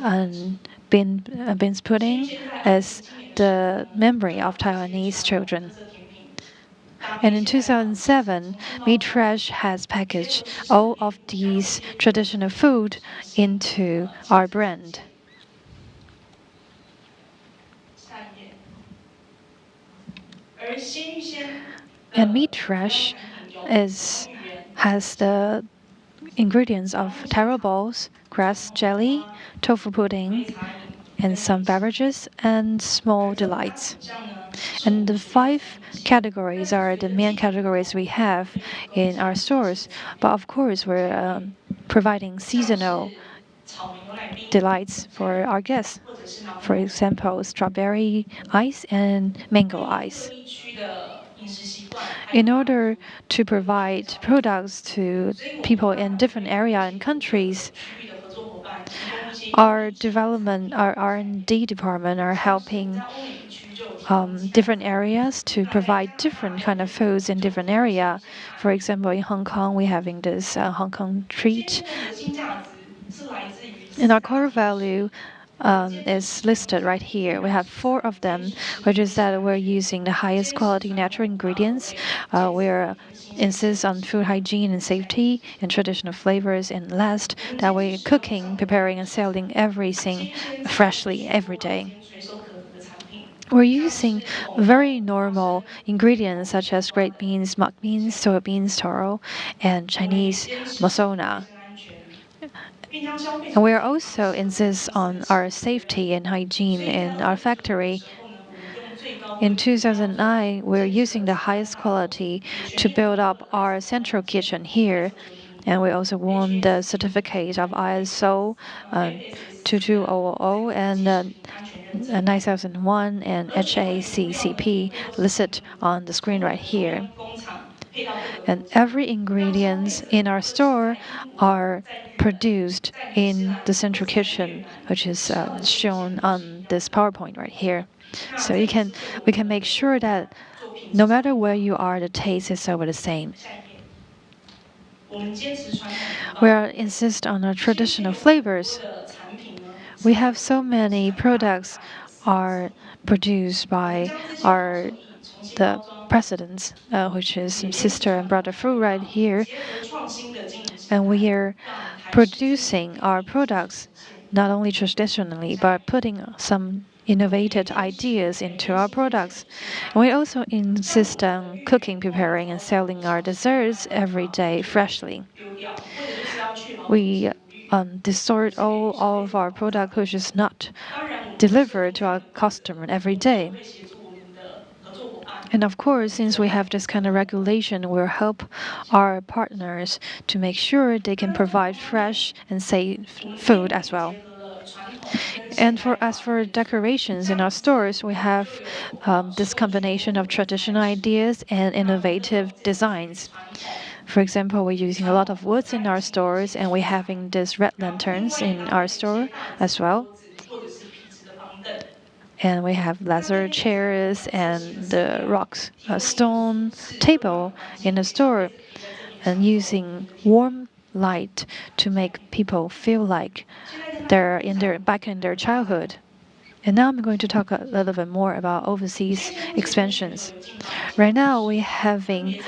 A: and beans pudding is the memory of Taiwanese children. And in 2007, Meat Fresh has packaged all of these traditional food into our brand. And Meat Fresh has the ingredients of taro balls, grass jelly, tofu pudding, and some beverages and small delights. And the 5 categories are the main categories we have in our stores. But of course, we're providing seasonal delights for our guests. For example, strawberry ice and mango ice. In order to provide products to people in different areas and countries, our development, our R&D department are helping different areas to provide different kind of foods in different area. For example, in Hong Kong, we're having this Hong Kong treat. And our core value is listed right here. We have 4 of them, which is that we're using the highest quality natural ingredients. We're insist on food hygiene and safety and traditional flavors. And last, that we're cooking, preparing, and selling everything freshly every day. We're using very normal ingredients such as great beans, mung beans, soybeans, taro, and Chinese masona. And we also insist on our safety and hygiene in our factory. In 2009, we're using the highest quality to build up our central kitchen here. And we also won the certificate of ISO 22000 and 9001 and HACCP listed on the screen right here. And every ingredient in our store are produced in the central kitchen, which is shown on this PowerPoint right here. So we can make sure that no matter where you are, the taste is always the same. We insist on our traditional flavors. We have so many products are produced by the presidents, which is sister and brother fruit right here. And we are producing our products not only traditionally, but putting some innovative ideas into our products. And we also insist on cooking, preparing, and selling our desserts every day freshly. We distort all of our product which is not delivered to our customer every day. And of course, since we have this kind of regulation, we'll help our partners to make sure they can provide fresh and safe food as well. And as for decorations in our stores, we have this combination of traditional ideas and innovative designs. For example, we're using a lot of woods in our stores, and we're having these red lanterns in our store as well. And we have leather chairs and the rocks, stone table in the store, and using warm light to make people feel like they're back in their childhood. And now I'm going to talk a little bit more about overseas expansions. Right now, we're having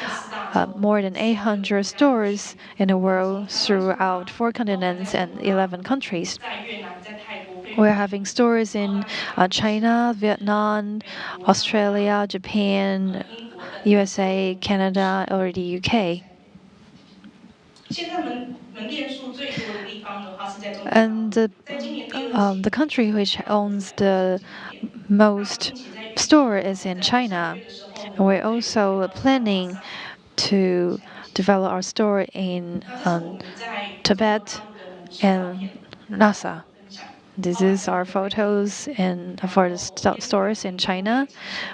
A: more than 800 stores in the world throughout 4 continents and 11 countries. We're having stores in China, Vietnam, Australia, Japan, USA, Canada, or the UK. And the country which owns the most store is in China. And we're also planning to develop our store in Tibet and Lhasa. This is our photos and for the stores in China.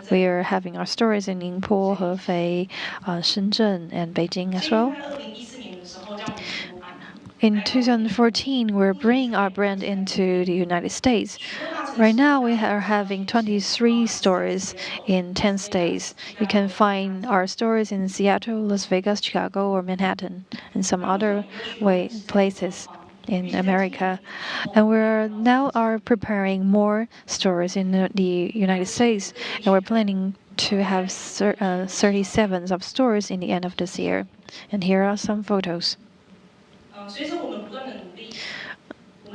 A: We are having our stores in Ningpo, Hefei, Shenzhen, and Beijing as well. In 2014, we're bringing our brand into the United States. Right now, we are having 23 stores in 10 states. You can find our stores in Seattle, Las Vegas, Chicago, or Manhattan, and some other places in America. And we're now preparing more stores in the United States, and we're planning to have 37 of stores in the end of this year. And here are some photos.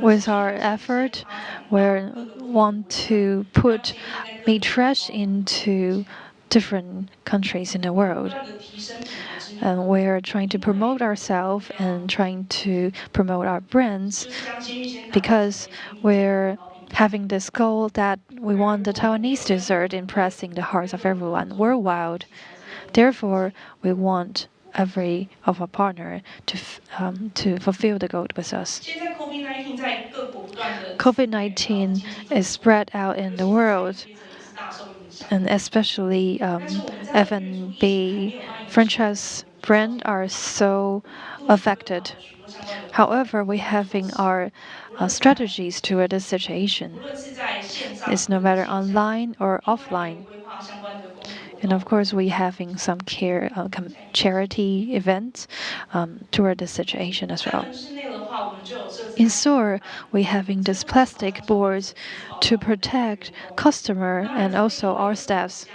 A: With our effort, we want to put meat fresh into different countries in the world. And we're trying to promote ourselves and trying to promote our brands because we're having this goal that we want the Taiwanese dessert impressing the hearts of everyone worldwide. Therefore, we want every of our partner to fulfill the goal with us. COVID-19 is spread out in the world, and especially F&B franchise brand are so affected. However, we're having our strategies toward this situation. It's no matter online or offline. And of course, we're having some charity events toward this situation as well. In store, we're having these plastic boards to protect customer and also our staffs.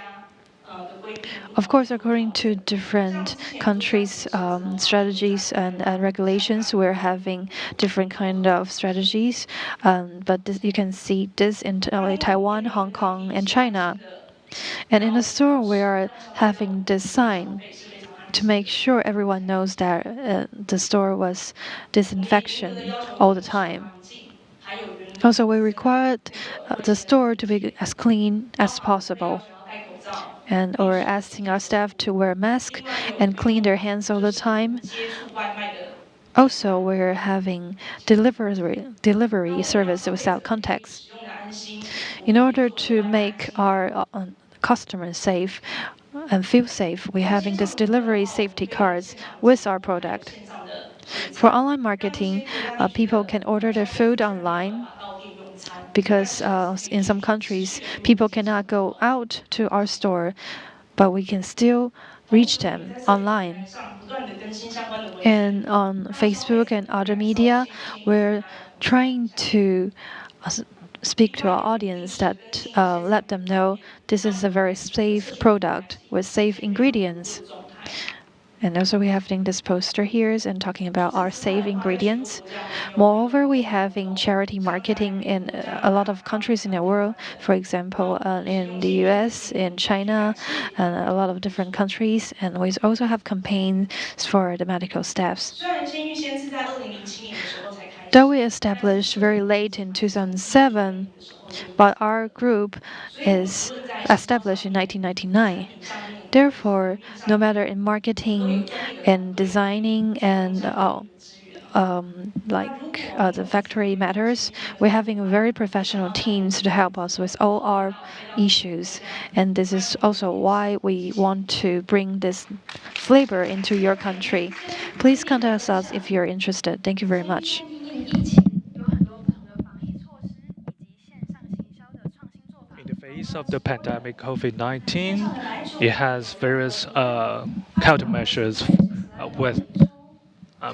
A: Of course, according to different countries' strategies and regulations, we're having different kind of strategies. But you can see this in Taiwan, Hong Kong, and China. And in the store, we are having this sign to make sure everyone knows that the store was disinfection all the time. Also, we required the store to be as clean as possible. And or asking our staff to wear a mask and clean their hands all the time. Also, we're having delivery service without context. In order to make our customers safe and feel safe, we're having this delivery safety cards with our product. For online marketing, people can order their food online because in some countries, people cannot go out to our store, but we can still reach them online. And on Facebook and other media, we're trying to speak to our audience that let them know this is a very safe product with safe ingredients. And also we're having this poster here and talking about our safe ingredients. Moreover, we're having charity marketing in a lot of countries in the world. For example, in the US, in China, and a lot of different countries. And we also have campaigns for the medical staffs. Though we established very late in 2007, but our group is established in 1999. Therefore, no matter in marketing and designing and the factory matters, we're having very professional teams to help us with all our issues. And this is also why we want to bring this flavor into your country. Please contact us if you're interested. Thank you very much.
B: In the face of the pandemic COVID-19, it has various countermeasures with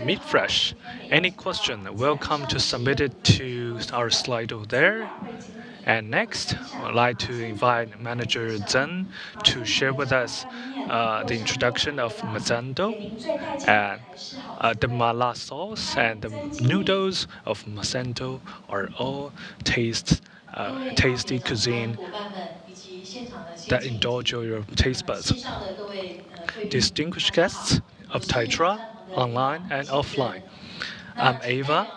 B: Meat Fresh. Any question, welcome to submit it to our slide over there. And next, I'd like to invite Manager Zheng to share with us the introduction of Mazando and the mala sauce and the noodles of Mazando are all tasty cuisine that indulge your taste buds. Distinguished guests of TAITRA, online and offline. I'm Ava,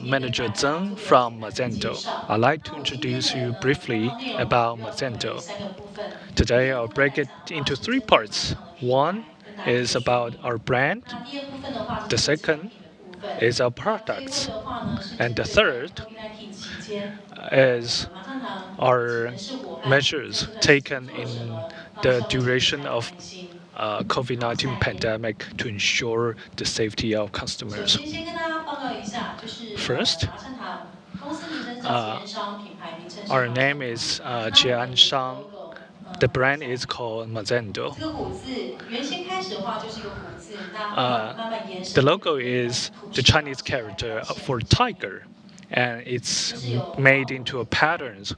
B: Manager Zheng from Mazando. I'd like to introduce you briefly about Mazando. Today I'll break it into three parts. One is about our brand. The second is our products. And the third is our measures taken in the duration of COVID-19 pandemic to ensure the safety of customers. First, our name is Jian Shang. The brand is called Mazando. The logo is the Chinese character for tiger, and it's made into a patterns,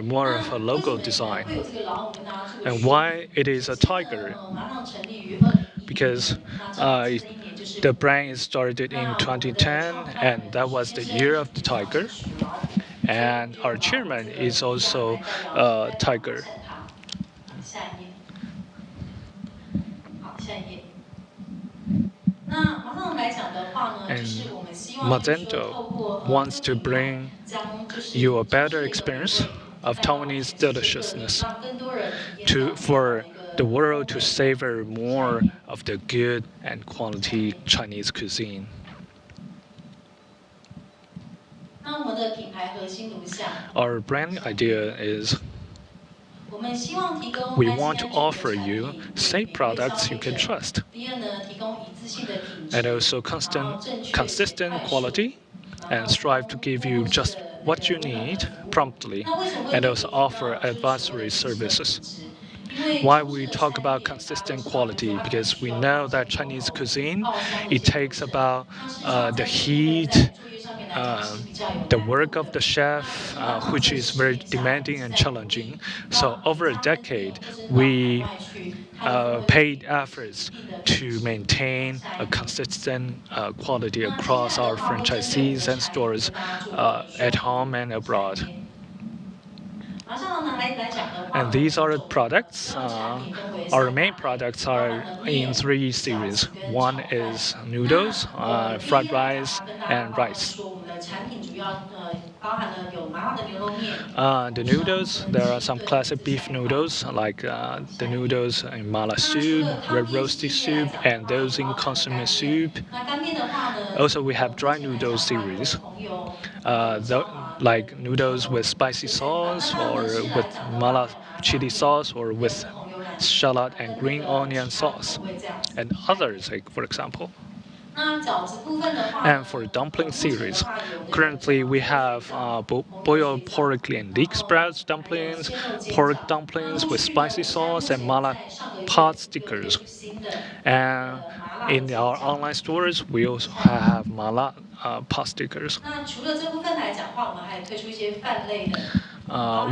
B: more of a logo design. And why it is a tiger? Because the brand is started in 2010, and that was the year of the tiger. And our chairman is also a tiger. And Mazando wants to bring you a better experience of Taiwanese deliciousness for the world to savor more of the good and quality Chinese cuisine. Our brand idea is We want to offer you safe products you can trust, and also consistent quality, and strive to give you just what you need promptly, and also offer advisory services. Why we talk about consistent quality? Because we know that Chinese cuisine, it takes about the heat, the work of the chef, which is very demanding and challenging. So over a decade, we paid efforts to maintain a consistent quality across our franchisees and stores at home and abroad. And these are the products. Our main products are in 3 series. One is noodles, fried rice, and rice. The noodles, there are some classic beef noodles like the noodles in mala soup, red roasted soup, and those in consomme soup. Also, we have dry noodle series, like noodles with spicy sauce or with mala chili sauce or with shallot and green onion sauce, and others, like for example. And for dumpling series, currently we have boiled pork and leek sprouts dumplings, pork dumplings with spicy sauce, and mala pot stickers. And in our online stores, we also have mala pot stickers.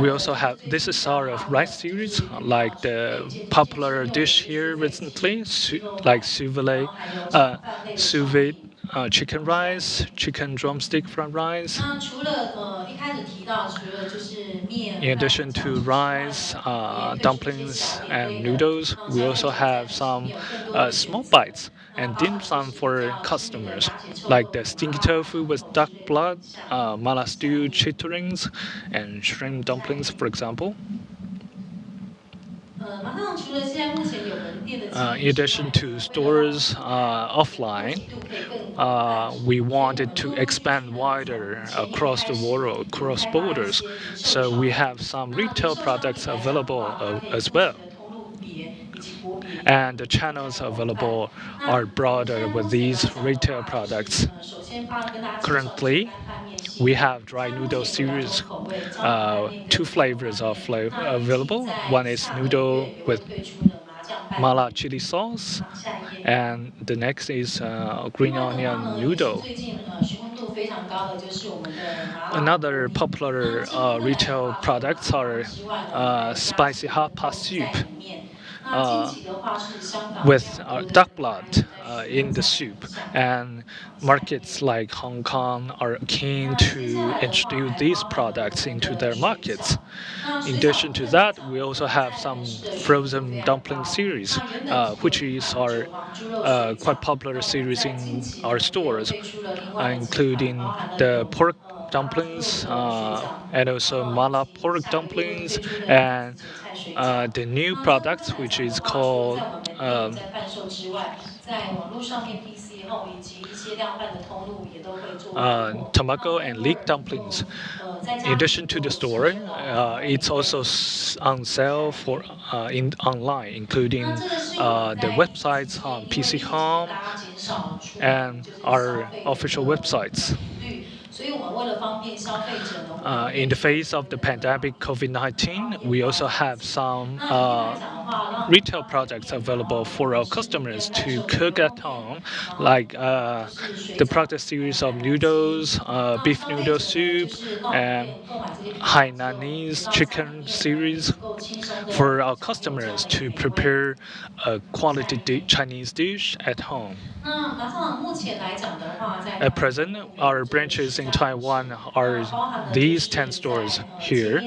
B: We also have, this is our rice series, like the popular dish here recently, like sous vide chicken rice, chicken drumstick fried rice. In addition to rice, dumplings, and noodles, we also have some small bites and dim sum for customers, like the stinky tofu with duck blood, mala stew chitterlings, and shrimp dumplings, for example. In addition to stores offline, we wanted to expand wider across the world, across borders. So we have some retail products available as well. And the channels available are broader with these retail products. Currently, we have dry noodle series, 2 flavors are available. One is noodle with mala chili sauce, and the next is green onion noodle. Another popular retail products are spicy hot pot soup with duck blood in the soup, and markets like Hong Kong are keen to introduce these products into their markets. In addition to that, we also have some frozen dumpling series, which is our quite popular series in our stores, including the pork dumplings and also mala pork dumplings, and the new products which is called tobacco and leek dumplings. In addition to the store, it's also on sale for online, including the websites on PC Home and our official websites. In the face of the pandemic COVID-19, we also have some retail products available for our customers to cook at home, like the product series of noodles, beef noodle soup, and Hainanese chicken series for our customers to prepare a quality Chinese dish at home. At present, our branches in Taiwan are these 10 stores here,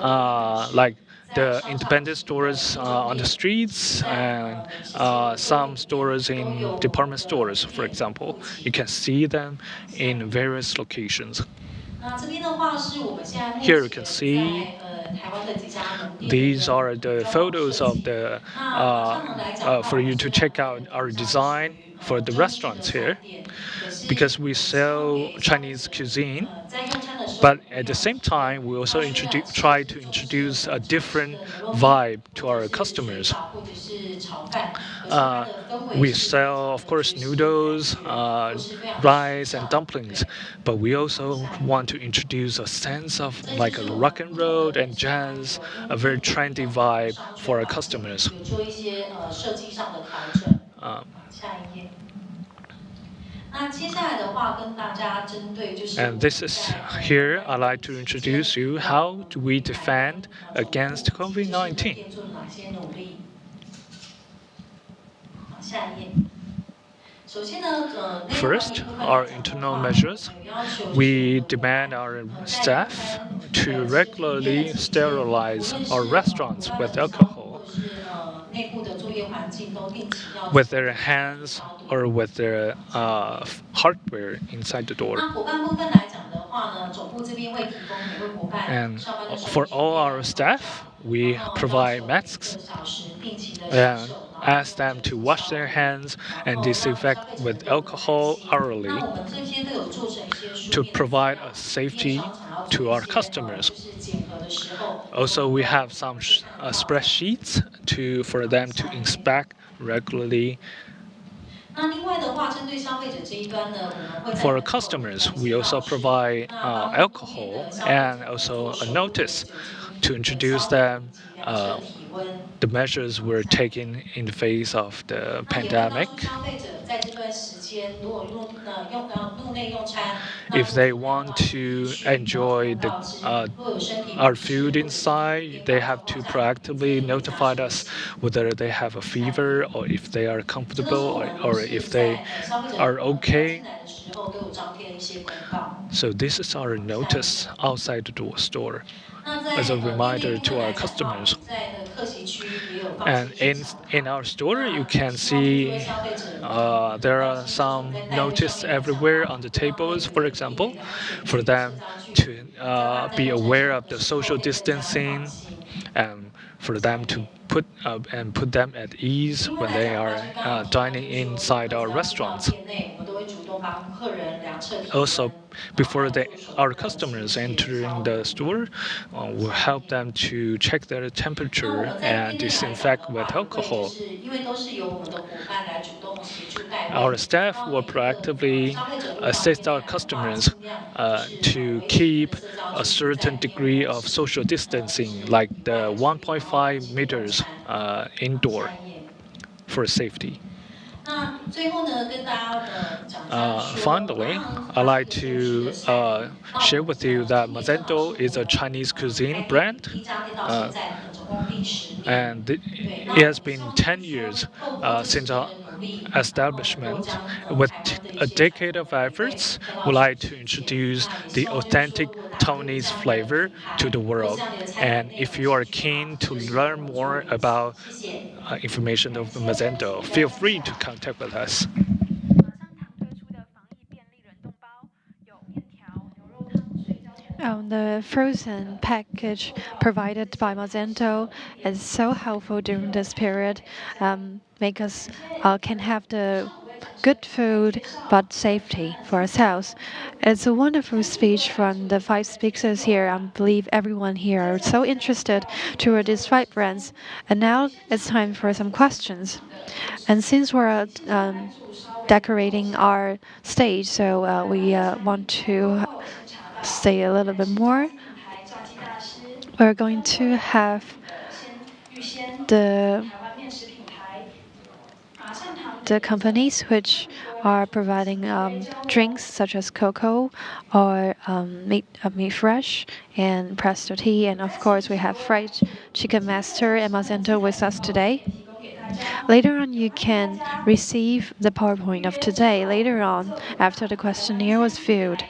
B: like the independent stores on the streets and some stores in department stores, for example. You can see them in various locations. Here you can see these are the photos of the for you to check out our design for the restaurants here. Because we sell Chinese cuisine, But at the same time, we also try to introduce a different vibe to our customers. We sell, of course, noodles, rice, and dumplings, but we also want to introduce a sense of like a rock and roll and jazz, a very trendy vibe for our customers.
F: 有做一些设计上的调整。下一页。那接下来的话，跟大家针对就是。
B: And this is here. I'd like to introduce you how do we defend against COVID-19.
F: 做了哪些努力？下一页。
B: First, our internal measures. We demand our staff to regularly sterilize our restaurants with alcohol with their hands or with their hardware inside the door. And for all our staff, we provide masks and ask them to wash their hands and disinfect with alcohol hourly to provide a safety to our customers. Also, we have some spreadsheets for them to inspect regularly. For our customers, we also provide alcohol and also a notice to introduce them the measures we're taking in the face of the pandemic. If they want to enjoy our food inside, they have to proactively notify us whether they have a fever or if they are comfortable or if they are okay. So this is our notice outside the store as a reminder to our customers. And in our store, you can see there are some notices everywhere on the tables, for example, for them to be aware of the social distancing and for them to put them at ease when they are dining inside our restaurants. Also, before our customers entering the store, we'll help them to check their temperature and disinfect with alcohol. Our staff will proactively assist our customers to keep a certain degree of social distancing, like the 1.5 meters indoor for safety. Finally, I'd like to share with you that Mazento is a Chinese cuisine brand. And it has been 10 years since our establishment. With a decade of efforts, we'd like to introduce the authentic Taiwanese flavor to the world. And if you are keen to learn more about information of Mazento, feel free to contact with us.
A: The frozen package provided by Mazento is so helpful during this period. Make us can have the good food but safety for ourselves. It's a wonderful speech from the 5 speakers here. I believe everyone here are so interested toward these 5 brands. And now it's time for some questions. And since we're decorating our stage, so we want to say a little bit more. We're going to have the companies which are providing drinks such as cocoa or meat fresh and Presto tea, and of course we have fried chicken master and Mazento with us today. Later on, you can receive the PowerPoint of today. Later on, after the questionnaire was filled.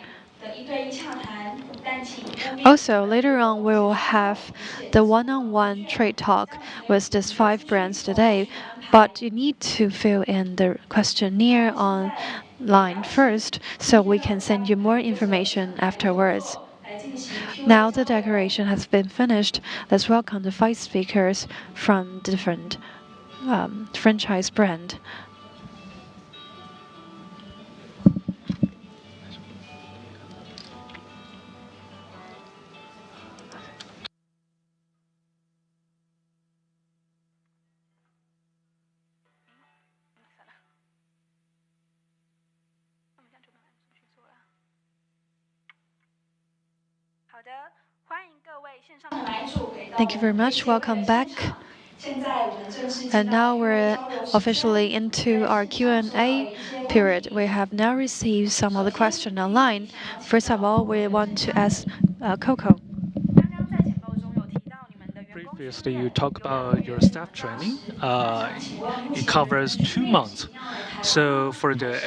A: Also, later on, we will have the one-on-one trade talk with these 5 brands today. But you need to fill in the questionnaire online first, so we can send you more information afterwards. Now the decoration has been finished. Let's welcome the 5 speakers from different franchise brand. Thank you very much. Welcome back. And now we're officially into our Q&A period. We have now received some of the questions online. First of all, we want to ask Coco.
B: Previously, you talked about your staff training. It covers 2 months. So for the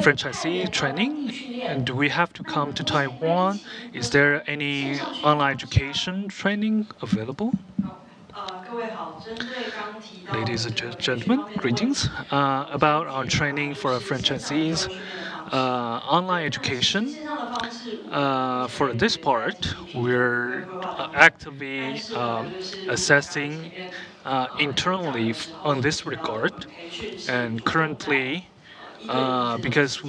B: franchisee training, do we have to come to Taiwan? Is there any online education training available? Ladies and gentlemen, greetings. About our training for franchisees, online education. For this part, we're actively assessing internally on this regard, and currently, because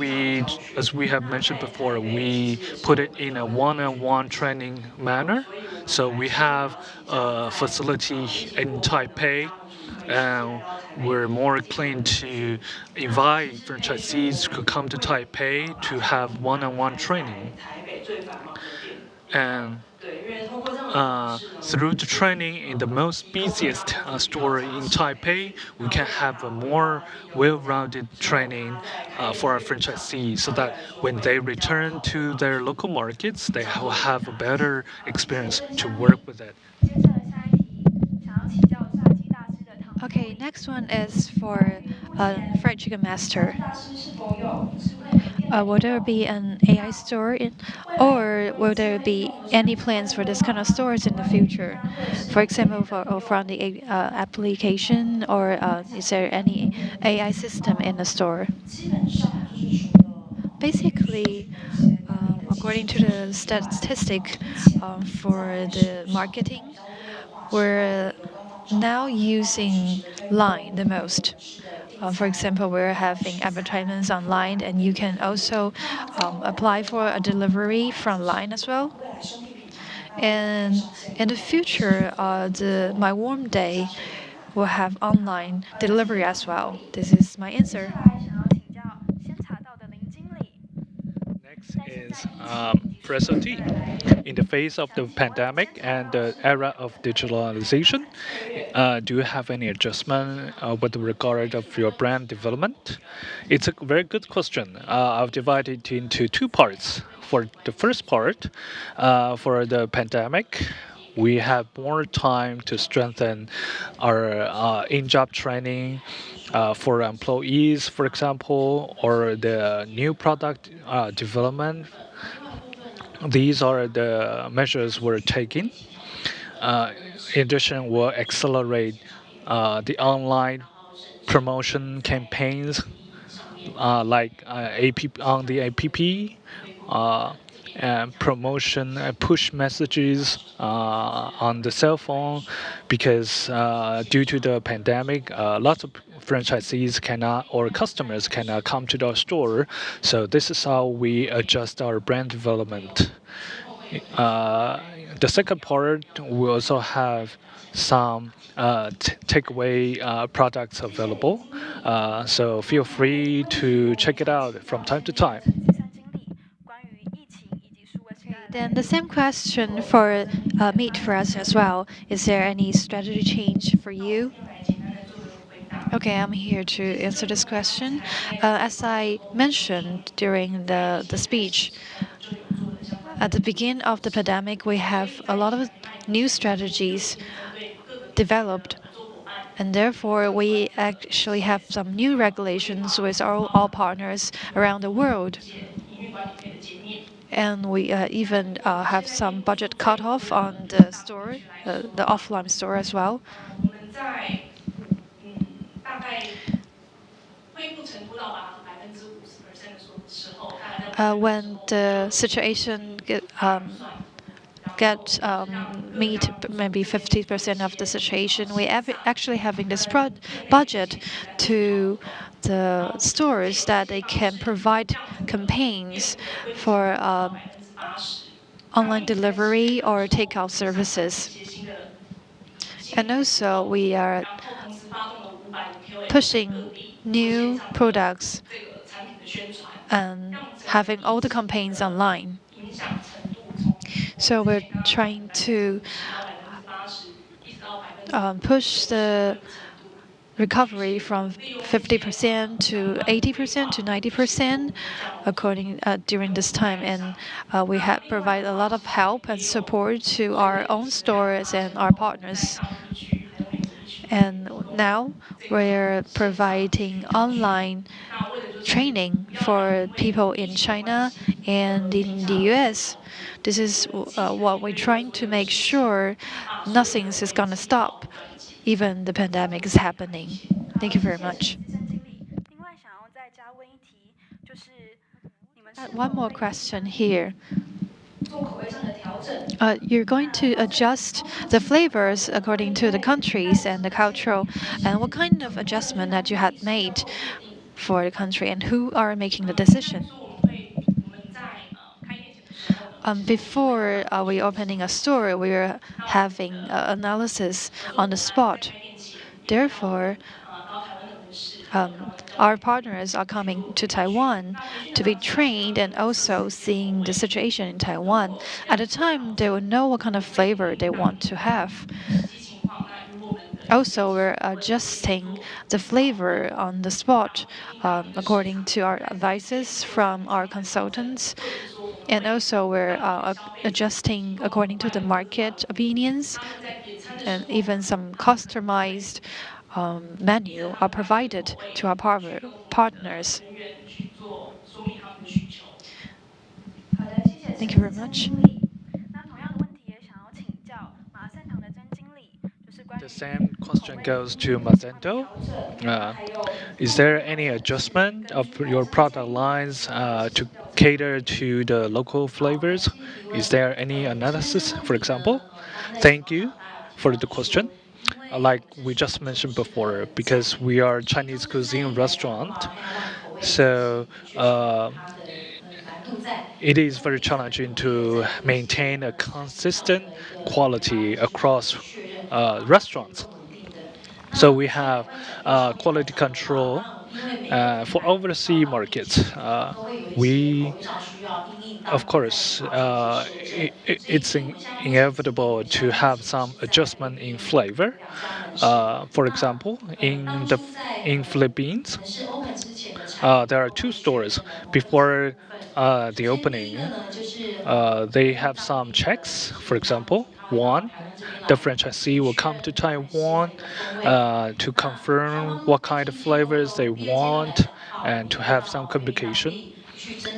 B: as we have mentioned before, we put it in a one-on-one training manner. So we have a facility in Taipei, and we're more inclined to invite franchisees to come to Taipei to have one-on-one training. And through the training in the most busiest store in Taipei, we can have a more well-rounded training for our franchisees so that when they return to their local markets, they will have a better experience to work with it.
A: Okay, next one is for fried chicken master. Will there be an AI store or will there be any plans for this kind of stores in the future? For example, from the application, or is there any AI system in the store? Basically, according to the statistic for the marketing, we're now using Line the most. For example, we're having advertisements online, and you can also apply for a delivery from Line as well. And in the future, My Warm Day will have online delivery as well. This is my answer.
B: Next is for SOT. In the face of the pandemic and the era of digitalization, do you have any adjustment with regard of your brand development? It's a very good question. I'll divide it into 2 parts. For the first part, for the pandemic, we have more time to strengthen our in-job training for employees, for example, or the new product development. These are the measures we're taking. In addition, we'll accelerate the online promotion campaigns like on the app, and promotion push messages on the cell phone, because due to the pandemic, lots of franchisees cannot or customers cannot come to the store. So this is how we adjust our brand development. The second part, we also have some takeaway products available. So feel free to check it out from time to time.
A: Then the same question for meat for us as well. Is there any strategy change for you? Okay, I'm here to answer this question. As I mentioned during the speech, at the beginning of the pandemic, we have a lot of new strategies developed, and therefore we actually have some new regulations with all partners around the world. And we even have some budget cutoff on the store, the offline store as well. When the situation meet maybe 50% of the situation, we actually having this budget to the stores that they can provide campaigns for online delivery or takeout services. And also we are pushing new products and having all the campaigns online. So we're trying to push the recovery from 50% to 80% to 90% according during this time, and we have provided a lot of help and support to our own stores and our partners. And now we're providing online training for people in China and in the US. This is what we're trying to make sure nothing is going to stop, even the pandemic is happening. Thank you very much. One more question here. You're going to adjust the flavors according to the countries and the cultural, and what kind of adjustment that you had made for the country, and who are making the decision? Before we opening a store, we are having analysis on the spot. Therefore, our partners are coming to Taiwan to be trained and also seeing the situation in Taiwan. At the time, they will know what kind of flavor they want to have. Also, we're adjusting the flavor on the spot according to our advices from our consultants. And also, we're adjusting according to the market opinions, and even some customized menu are provided to our partners. Thank you very much.
B: The same question goes to Mazento. Is there any adjustment of your product lines to cater to the local flavors? Is there any analysis, for example? Thank you for the question. Like we just mentioned before, because we are Chinese cuisine restaurant, so it is very challenging to maintain a consistent quality across restaurants. So we have quality control for overseas markets. We, of course, it's inevitable to have some adjustment in flavor. For example, in Philippines, there are two stores before the opening. They have some checks. For example, one, the franchisee will come to Taiwan to confirm what kind of flavors they want and to have some communication.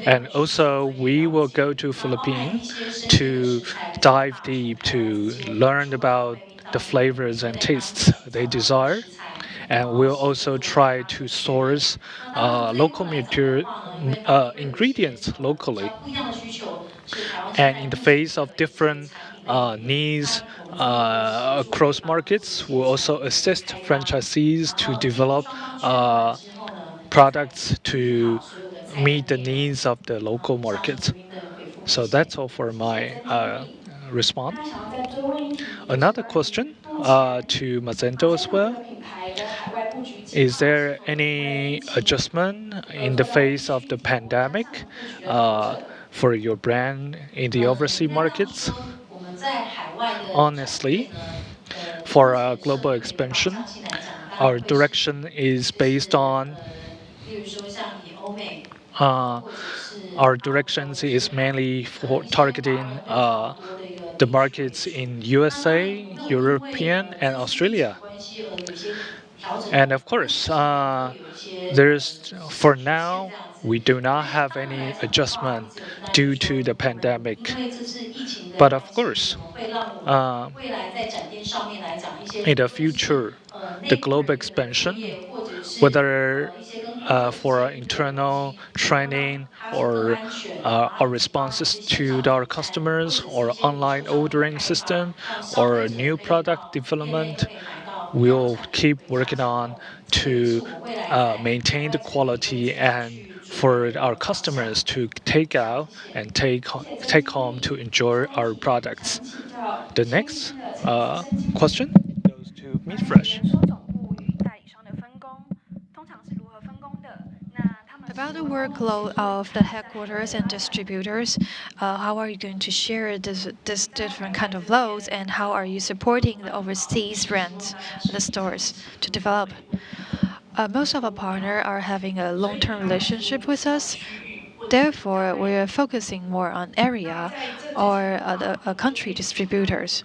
B: And also, we will go to Philippines to dive deep to learn about the flavors and tastes they desire. And we'll also try to source local ingredients locally. And in the face of different needs across markets, we'll also assist franchisees to develop products to meet the needs of the local markets. So that's all for my response. Another question to Mazento as well. Is there any adjustment in the face of the pandemic for your brand in the overseas markets? Honestly, for our global expansion, our direction is based on our directions is mainly for targeting the markets in USA, European, and Australia. And of course, there's for now we do not have any adjustment due to the pandemic. But of course, in the future, the global expansion, whether for our internal training or our responses to our customers or online ordering system or new product development, we'll keep working on to maintain the quality and for our customers to take out and take home to enjoy our products. The next question goes to Meat Fresh.
A: About the workload of the headquarters and distributors, how are you going to share this different kind of loads, and how are you supporting the overseas brands, the stores, to develop? Most of our partners are having a long-term relationship with us. Therefore, we are focusing more on area or the country distributors.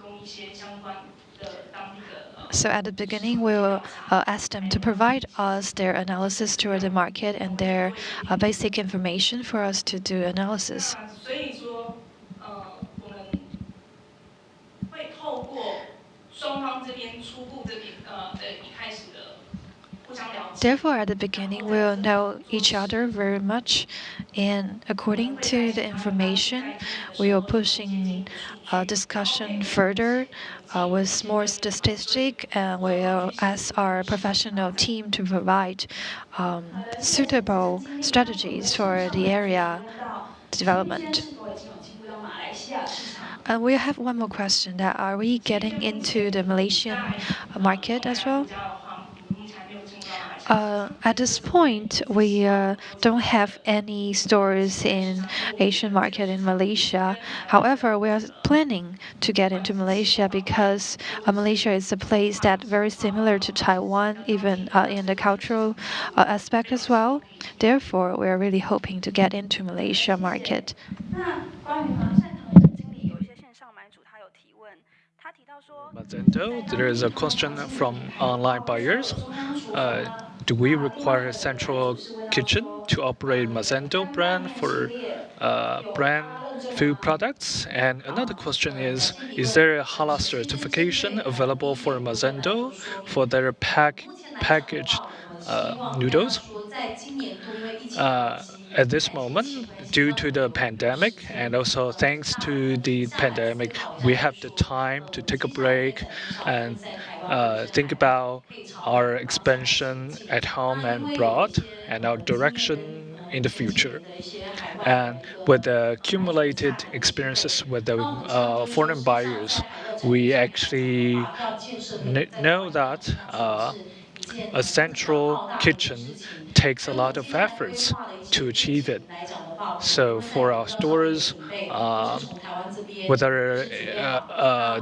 A: So at the beginning, we will ask them to provide us their analysis toward the market and their basic information for us to do analysis. Therefore, at the beginning, we will know each other very much, and according to the information, we are pushing discussion further with more statistic, and we will ask our professional team to provide suitable strategies for the area development. And we have one more question: that are we getting into the Malaysian market as well? At this point, we don't have any stores in Asian market in Malaysia. However, we are planning to get into Malaysia because Malaysia is a place that very similar to Taiwan, even in the cultural aspect as well. Therefore, we are really hoping to get into Malaysia market.
B: Mazendo, there is a question from online buyers. Do we require a central kitchen to operate Mazendo brand for brand food products? And another question is there a halal certification available for Mazendo for their packaged noodles? At this moment, due to the pandemic, and also thanks to the pandemic, we have the time to take a break and think about our expansion at home and abroad and our direction in the future. And with the accumulated experiences with the foreign buyers, we actually know that a central kitchen takes a lot of efforts to achieve it. So for our stores, whether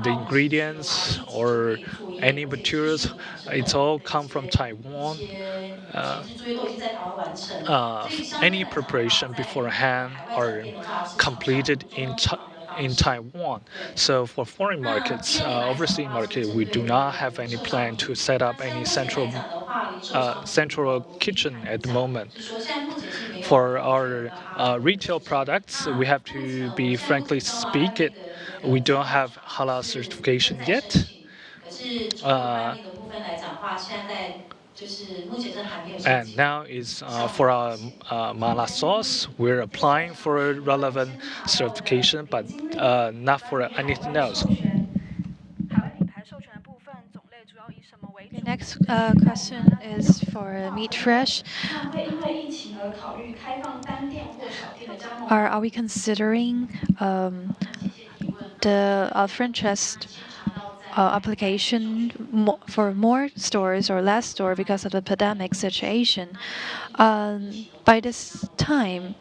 B: the ingredients or any materials, it's all come from Taiwan. Any preparation beforehand are completed in Taiwan. So for foreign markets, overseas market, we do not have any plan to set up any central kitchen at the moment. For our retail products, we have to be frankly speak it. We don't have halal certification yet. And now is for our mala sauce, we're applying for relevant certification, but not for anything else.
A: The next question is for Meat Fresh. Are we considering the franchise application for more stores or less store because of the pandemic situation? By this time,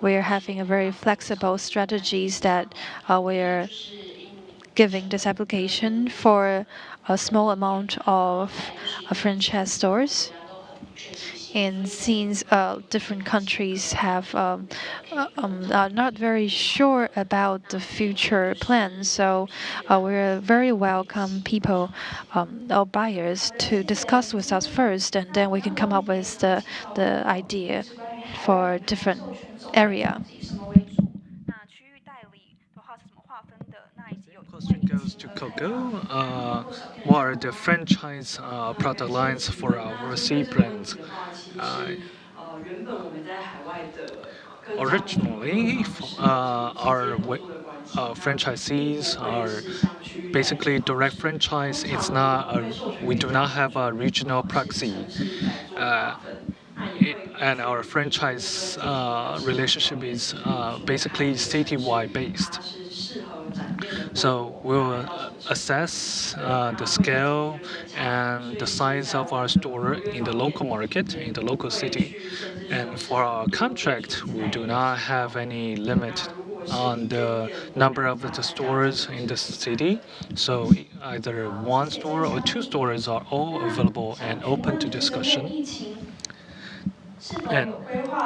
A: we're having a very flexible strategies that we're giving this application for a small amount of franchise stores. And since different countries have are not very sure about the future plans, so we're very welcome people or buyers to discuss with us first, and then we can come up with the idea for different area.
B: Question goes to Coco. What are the franchise product lines for our overseas brands? Originally, our franchisees are basically direct franchise. It's not we do not have a regional proxy. And our franchise relationship is basically citywide based. So we'll assess the scale and the size of our store in the local market, in the local city. And for our contract, we do not have any limit on the number of the stores in the city. So either one store or two stores are all available and open to discussion. And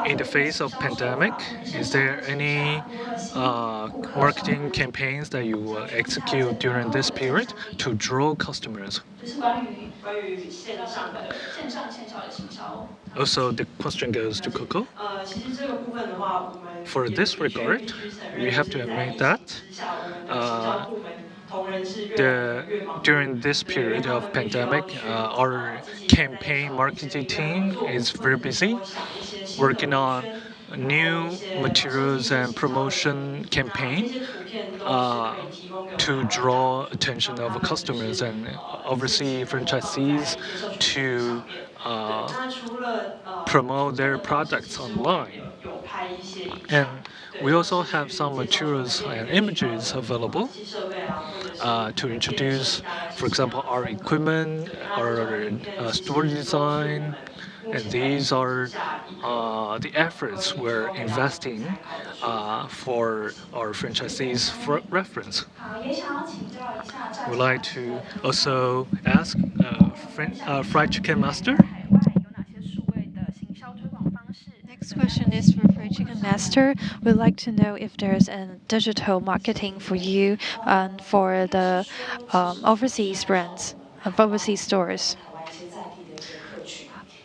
B: in the face of pandemic, is there any marketing campaigns that you will execute during this period to draw customers? Also, the question goes to Coco. For this regard, we have to admit that during this period of pandemic, our campaign marketing team is very busy working on new materials and promotion campaign to draw attention of customers and overseas franchisees to promote their products online. And we also have some materials and images available to introduce, for example, our equipment, our store design, and these are the efforts we're investing for our franchisees for reference. We'd like to also ask Fried Chicken Master.
A: Next question is for Fried Chicken Master. We'd like to know if there's a digital marketing for you and for the overseas brands, overseas stores.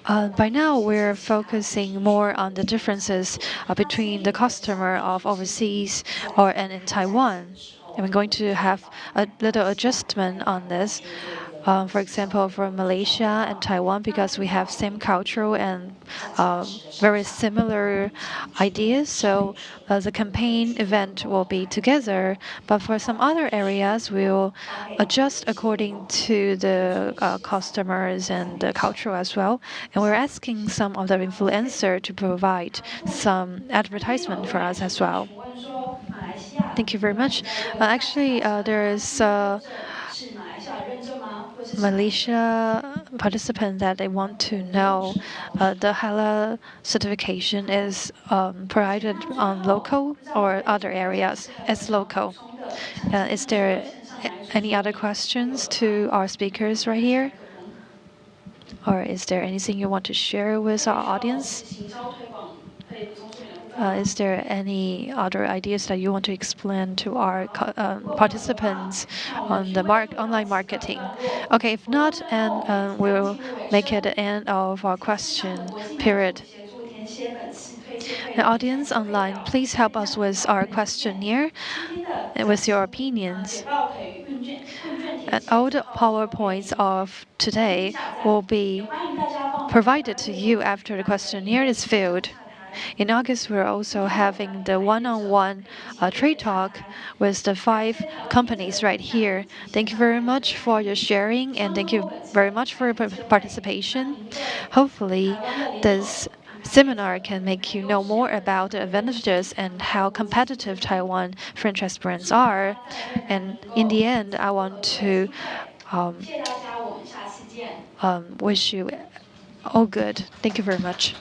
A: By now, we're focusing more on the differences between the customer of overseas and in Taiwan. And we're going to have a little adjustment on this. For example, for Malaysia and Taiwan, because we have same cultural and very similar ideas, so the campaign event will be together. But for some other areas, we'll adjust according to the customers and the culture as well. And we're asking some of the influencer to provide some advertisement for us as well. Thank you very much. Actually, there is Malaysia participant that they want to know the halal certification is provided on local or other areas as local. Is there any other questions to our speakers right here? Or is there anything you want to share with our audience? Is there any other ideas that you want to explain to our participants on the online marketing? Okay, if not, and we'll make it the end of our question period. The audience online, please help us with our questionnaire and with your opinions. And all the PowerPoints of today will be provided to you after the questionnaire is filled. In August, we're also having the one-on-one trade talk with the 5 companies right here. Thank you very much for your sharing, and thank you very much for your participation. Hopefully, this seminar can make you know more about the advantages and how competitive Taiwan franchise brands are. And in the end, I want to wish you all good. Thank you very much.